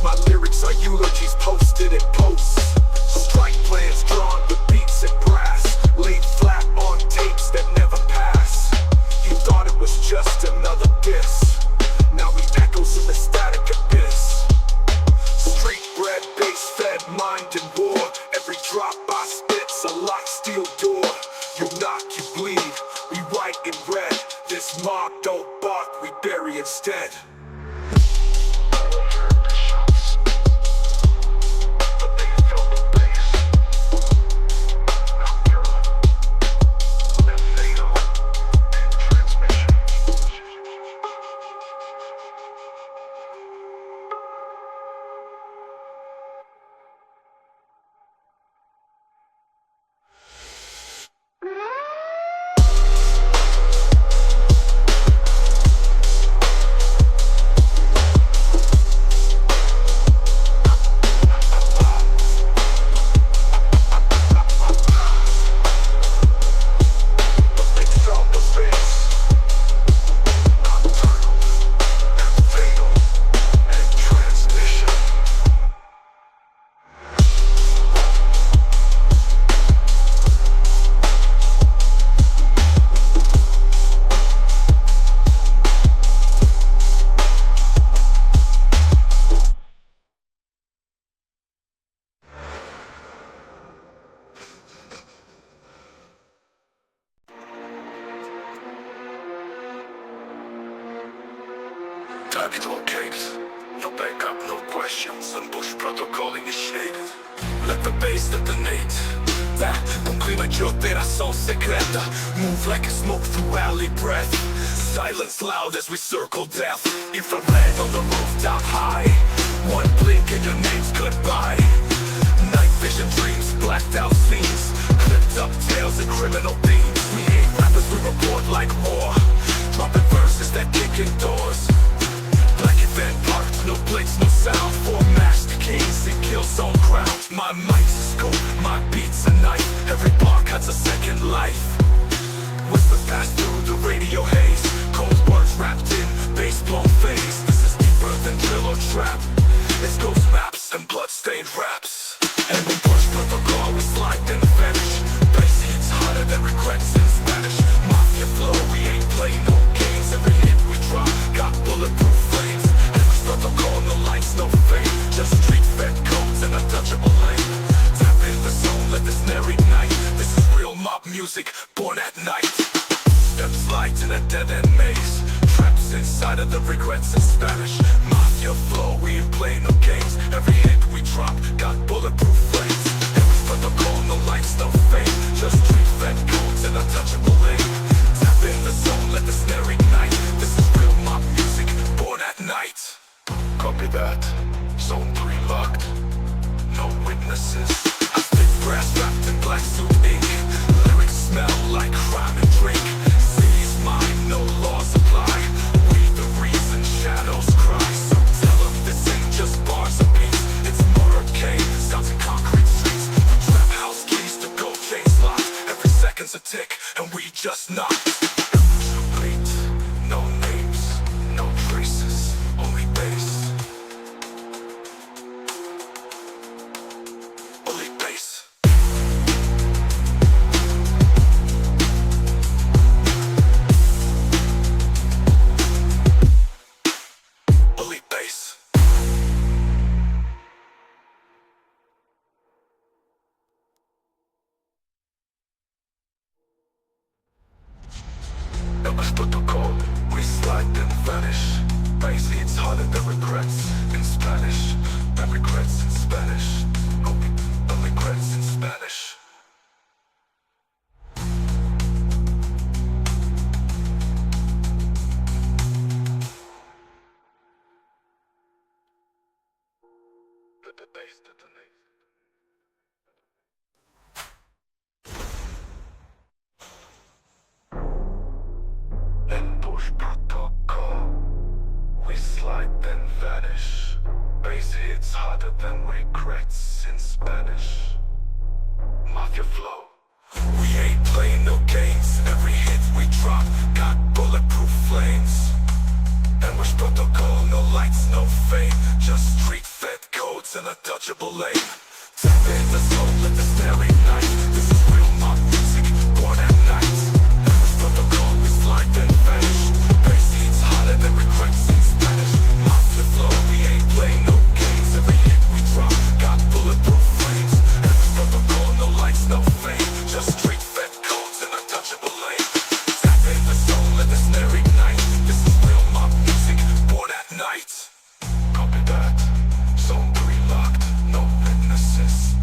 My lyrics are eulogies posted in posts. Strike plans drawn with beats and brass. Laid flat on tapes that never pass. He thought it was just another diss. Now he echoes in the static abyss. Street bred, bass fed, mind and war. Every drop I spit's a lock steel door. You knock, you bleed, we write in red. This mob don't bark, we bury instead. Target located. No backup, no questions. Ambush protocol initiated. Let the bass detonate. Concluye yo operación secreta. Move like a smoke through alley breath. Silence loud as we circle death. Infrared on the rooftop high. One blink and your name's goodbye. Night vision dreams, blacked out scenes. Clipped up tales and criminal themes. We ain't rappers, we report like war. Dropping verses that dead end maze. Traps inside of the regrets in Spanish. Mafia flow, we ain't playing no games. Every hit we drop got bulletproof flames. Every protocol, no lights, no fame. Just street fed codes and untouchable lane. Tap in the zone, let the snare ignite. This is real mob music, born at night. Copy that, zone 3 locked. No witnesses. I spit brass wrapped in black suit ink. Lyrics smell like crime and drink. City's mine, no laws apply. We the reason shadows cry. So tell them this ain't just bars of beats. It's motorcade, sounds in concrete streets. Trap house keys to gold chains locked. Every second's a tick, and we just knocked. Complete, no names, no traces, only bass. Only bass. Only bass. Numbers protocol, we slide then vanish. Bass hits harder than regrets in Spanish. Than regrets in Spanish. No regrets in Spanish. The bass detonates. Then push protocol. We slide then vanish. Bass hits harder than regrets in Spanish. Mafia flow. We ain't playing no games. Every hit we drop got bulletproof flames. And we're protocol, no lights, no fame. Just street fed codes and untouchable lane. Tap in the soul, let the snare ignite. This is real mob music, born at night. And we're protocol, we slide then vanish. Bass hits harder than regrets in Spanish. Mafia flow, we ain't playing no games. Every hit we drop got bulletproof flames. And we're protocol, no lights, no fame. Just street fed codes and untouchable lane. Tap in the soul, let the snare ignite. This is real mob music, born at night. Copy that, zone 3 locked. No witnesses.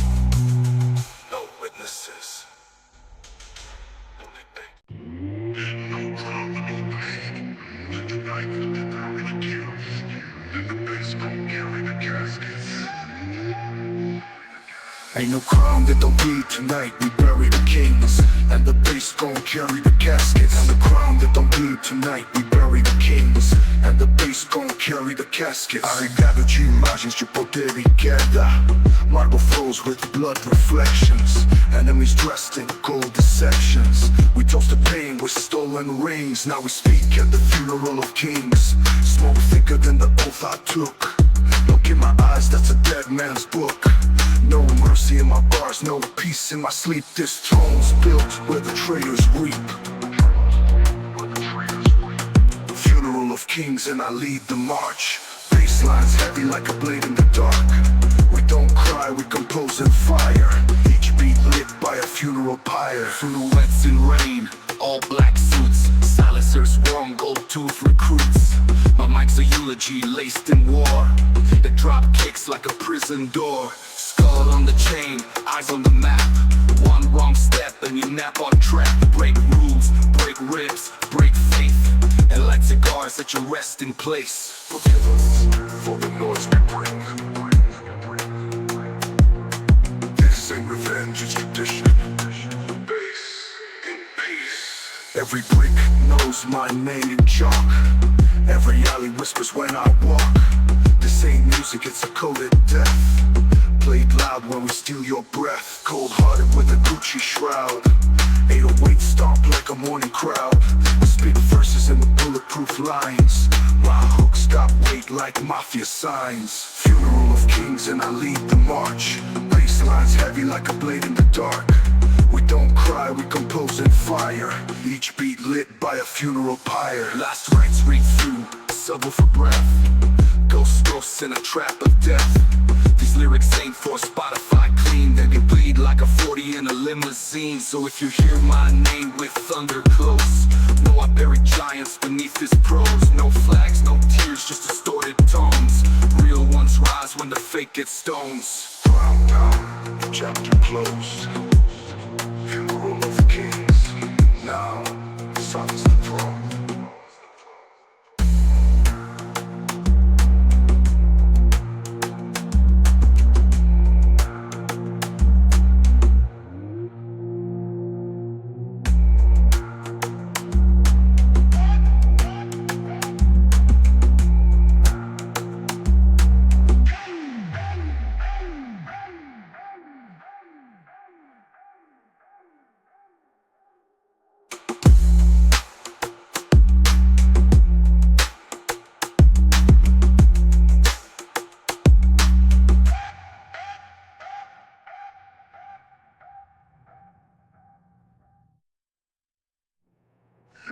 No witnesses. Only bass. Ain't no crown that don't bleed tonight. We bury the kings, and the bass gon' carry the caskets. And the crown that don't bleed tonight. We bury the kings, and the bass gon' carry the caskets. Obrigado de imagens de poder e queda. Marble flows with blood reflections. Enemies dressed in gold deceptions. We toast the pain with stolen rings. Now we speak at the funeral of kings. Smoke thicker than the oath I took. Look in my eyes, that's a dead man's book. No mercy in my bars, no peace in my sleep. This throne's built where the traitors reap. Funeral of kings and I lead the march. Basslines heavy like a blade in the dark. We don't cry, we compose in fire. Each beat lit by a funeral pyre. Silhouettes in rain, all black suits. Silencers, warm gold-tooth recruits. My mic's a eulogy laced in war. The drop kicks like a prison door. Skull on the chain, eyes on the map. One wrong step and you nap on trap. Break rules, break ribs, break faith. And light cigars at your resting place. Forgive us for the noise we bring. This ain't revenge, it's tradition. Bass in peace. Every brick knows my name in chalk. Every alley whispers when I walk. This ain't music, it's a coded death. Played loud when we steal your breath. Cold-hearted with a Gucci shroud. 808 stomp like a morning crowd. Spit verses in the bulletproof lines. My hooks got weight like mafia signs. Funeral of kings and I lead the march. Basslines heavy like a blade in the dark. We don't cry, we compose in fire. Each beat lit by a funeral pyre. Last rites read through, subtle for breath. Ghosts in a trap of death. These These lyrics ain't for Spotify clean. They can bleed like a 40 in a limousine. So if you hear my name with thunder close, know I buried giants beneath this prose. No flags, no tears, just distorted tones. Real ones rise when the fake gets stones. Crown down, chapter closed. Funeral of kings. Now, silence the throne.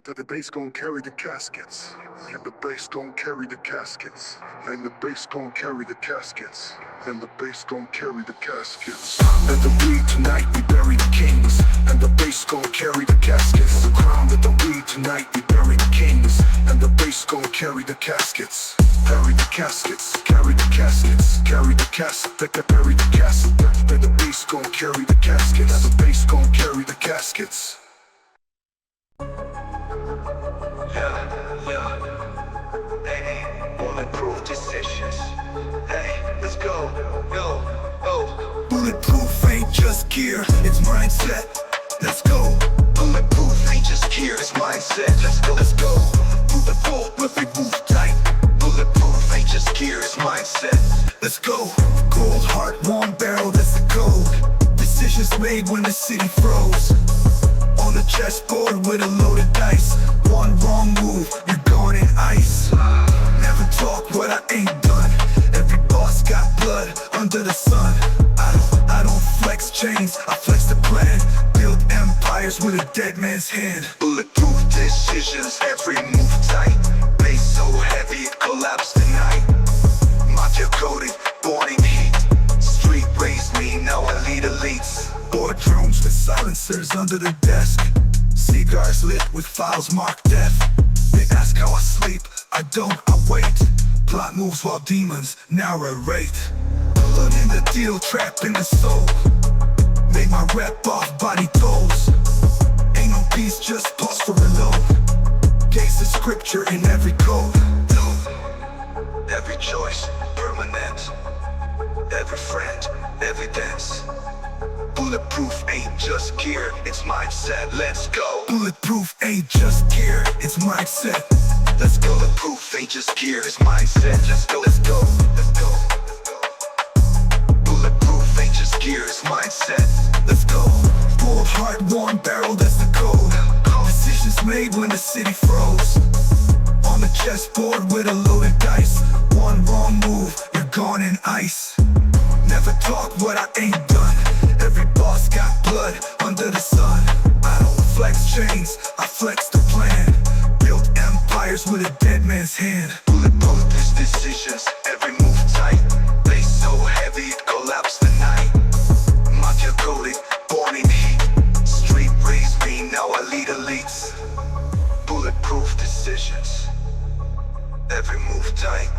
That the bass gon' carry the caskets. And the bass gon' carry the caskets. And the bass gon' carry the caskets. And the bass gon' carry the caskets. And the weed tonight we bury the kings. And the bass gon' carry the caskets. The crown that the weed tonight we bury the kings. And the bass gon' carry the caskets. Carry the caskets. Carry the caskets. Carry the casket. Carry the casket. And the bass gon' carry the caskets. And the bass gon' carry the caskets. Hey, bulletproof decisions. Hey, let's go. Yo, oh. Bulletproof ain't just gear, it's mindset. Let's go. Bulletproof ain't just gear, it's mindset. Let's go. Let's go. Bulletproof, if we move tight. Bulletproof ain't just gear, it's mindset. Let's go. Cold heart, warm barrel, that's the code. Decisions made when the city froze. On the chessboard with a loaded dice. One wrong move, you're gone in ice. Never talk what I ain't done. Every boss got blood under the sun. I don't flex chains, I flex the plan. Build empires with a dead man's hand. Bulletproof decisions, every move tight. Bass so heavy it collapsed tonight. Mafia coded, born in heat. Street raised me, now I lead elites. Boardrooms with silencers under the desk. Cigars lit with files marked death. They ask how I sleep, I don't, I wait. Plot moves while demons narrate. Blood in the deal, trapped in the soul. Made my rep off body tolls. Ain't no peace, just pause for reload. Gangsta scripture in every code. Every choice, permanent. Every friend, evidence. Bulletproof ain't just gear, it's mindset. Let's go. Bulletproof ain't just gear, it's mindset. Let's go. Bulletproof ain't just gear, it's mindset. Let's go. Let's go. Let's go. Bulletproof ain't just gear, it's mindset. Let's go. Cold heart, warm barrel, that's the code. Decisions made when the city froze. On the chessboard with a loaded dice. One wrong move, you're gone in ice. Never talk what I ain't done. Every boss got blood under the sun. I don't flex chains, I flex the plan. Built empires with a dead man's hand. Bulletproof decisions, every move tight. Bass so heavy it collapsed the night. Mafia coded, born in heat. Street raised me, now I lead elites. Bulletproof decisions, every move tight.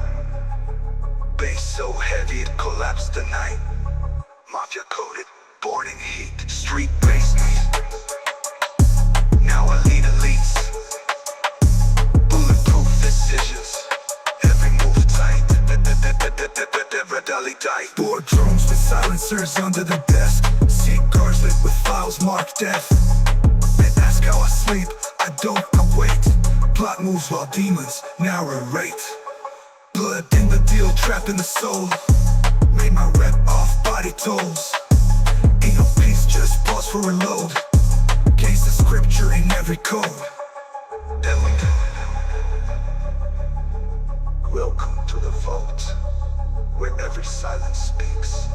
Bass so heavy it collapsed the night. Mafia coded, born in heat. Street raised me, now I lead elites. Bulletproof decisions, every move tight. Boardrooms with silencers under the desk. Cigars lit with files marked death. They ask how I sleep, I don't, I wait. Plot moves while demons narrate. Blood in the deal, trapped in the soul. Made my rep off body tolls. Ain't no peace, just pause for reload. Gangsta scripture in every code. Welcome to the vault, where every silence speaks.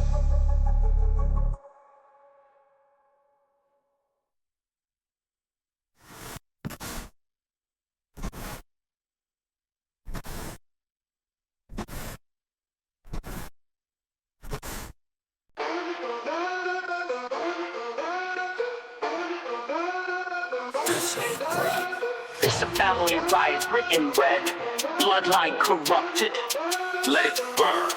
It's a family riot written red, bloodline corrupted. Let it burn.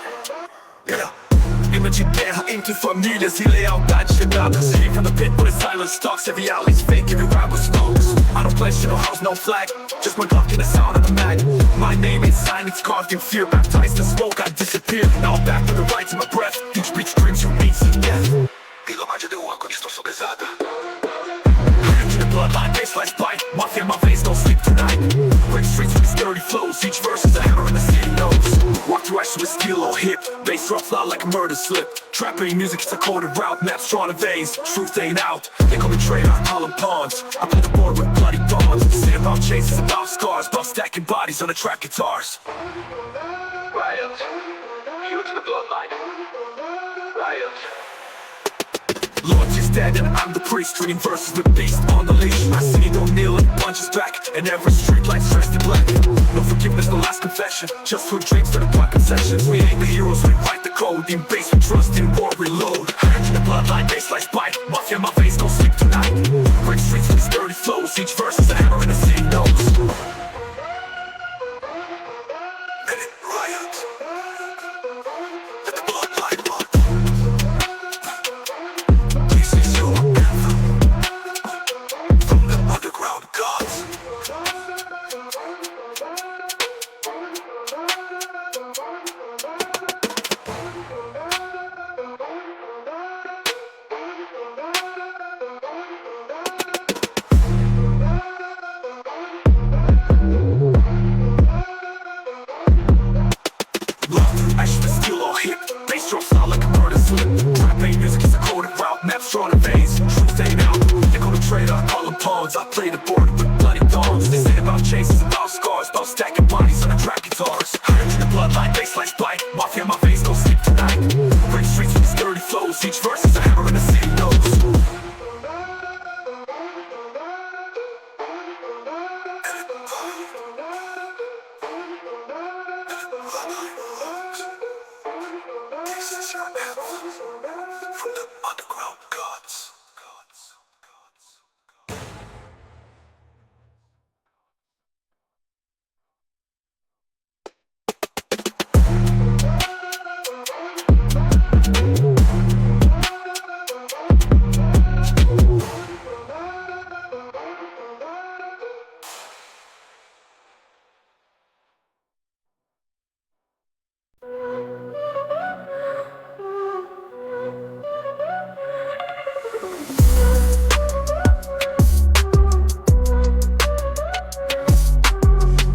Imaginaire, into familie, sie lealtad genada. See from the pit where the silence talks. Every alley's fake, every rapper smokes. I don't pledge to no house, no flag. Just my Glock and the sound of the mag. My name is signed, it's carved in fear. Baptized in smoke, I disappear. Now I'm back to the right to my breath. Each beat screams from beats and death. Digo mancha de agua con esto so pesada. To the bloodline, baseline bite. Mafia in my veins, don't sleep tonight. Break streets with these dirty flows. Each verse is a hammer in the city knows. Walk through ash with steel or hip. Bass drops loud like a murder slip. Trap ain't music, it's a coded route. Maps drawn in veins, truth ain't out. They call me traitor, I call them pawns. I play the board with bloody bonds. Say about chases, about scars. About stacking bodies on the trap guitars. Riot. You to the bloodline. Riot. Loyalty's dead and I'm the priest. Reading verses with beast on the leash. I see no kneel and punches back. And every street light's dressed in black. No forgiveness, no last confession. Just food dreams for the black concessions. We ain't the heroes, we write the code. In base we trust, in war reload. The bloodline, baseline bite. Mafia in my face, don't sleep tonight. Break streets with these dirty flows. Each verse is a hammer in the city knows. Let it riot. Let the bloodline run. This is your anthem. From the underground gods. Ash with steel or hip. Bass drops loud like a murder slip. Trap ain't music, it's a coded route. Maps drawn in veins, truth ain't out. They call the traitor, I call them pawns. I play the board with bloody dawns. They say about chases, about scars. About stacking bodies on the trap guitars. Higher to the bloodline, baseline bite. Mafia in my face, don't sleep tonight. Break streets with these dirty flows. Each verse is a hammer in the city knows. This is your anthem from the underground gods.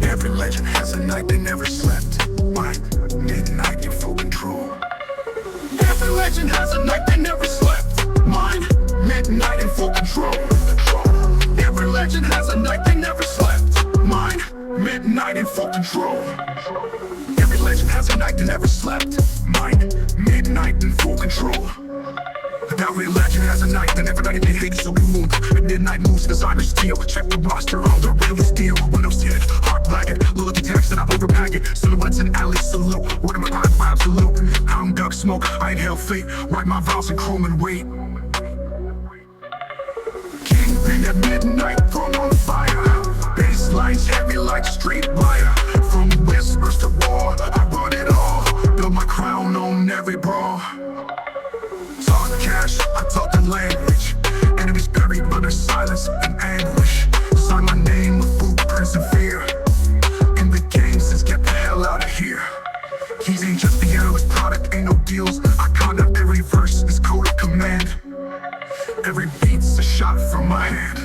Every legend has a night they never slept. Mine, midnight in full control. Every legend has a night they never slept. Mine, midnight in full control. Every legend has a night they never slept. Mine, midnight in full control. Every legend has a night they never slept. Mine, midnight in full control. Every legend has a night that never died. They hate so we move. Midnight moves, designer steel. Check the roster, all the realest deal. Windows hit, heart blagging. Loyalty tax and I overpack it. Silhouettes and alleys salute. Word of my mind, my absolute. I'm duck smoke, I inhale fate. Write my vows in chrome and wait. Kingpin at midnight, thrown on fire. Bass lines heavy like street wire. From whispers to war, I run it all. Build my crown on every brawl. Talk cash, I talk the language. Enemies buried under silence and anguish. Sign my name with footprints and fear. In the game since get the hell out of here. Keys ain't just the endless product, ain't no deals. I conduct every verse, is code of command. Every beat's a shot from my hand.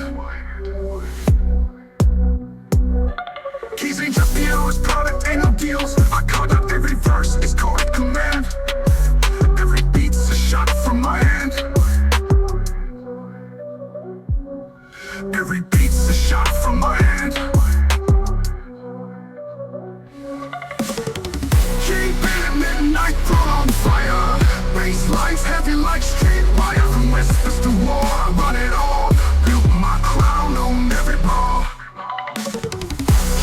Keys ain't just the endless product, ain't no deals. I conduct every verse, is code of command. Every beat's a shot from my hand. Every beat's a shot from my hand. Keeping at midnight, thrown on fire. Bass lines heavy like street wire. From whispers to war, I run it all. Built my crown on every ball.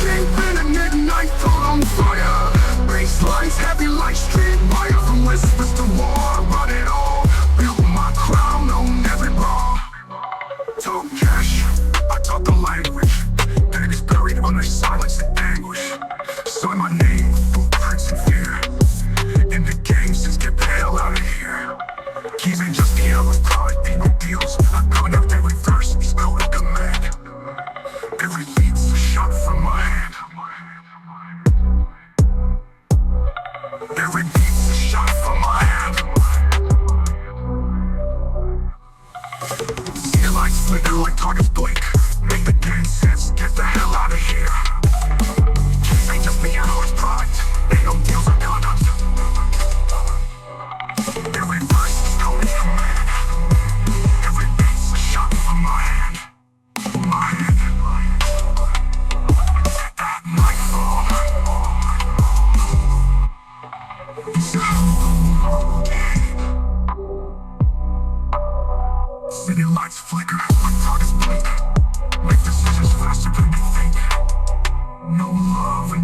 Keeping at midnight, thrown on fire. Bass lines heavy like street wire. From whispers to war, I run it all. Built my crown on every ball. Talk cash, I talk the language.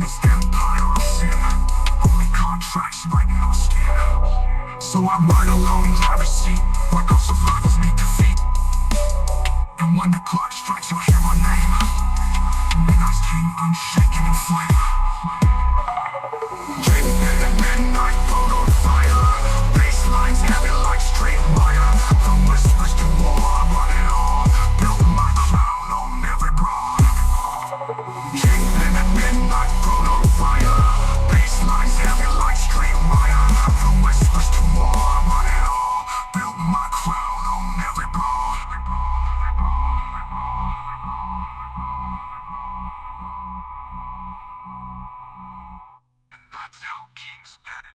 this empire of sin. Only contracts writing on skin. So I ride alone, driver's seat, work on survivors meet defeat. And when the clock strikes, you'll hear my name. Midnight's king, unshaken in flame.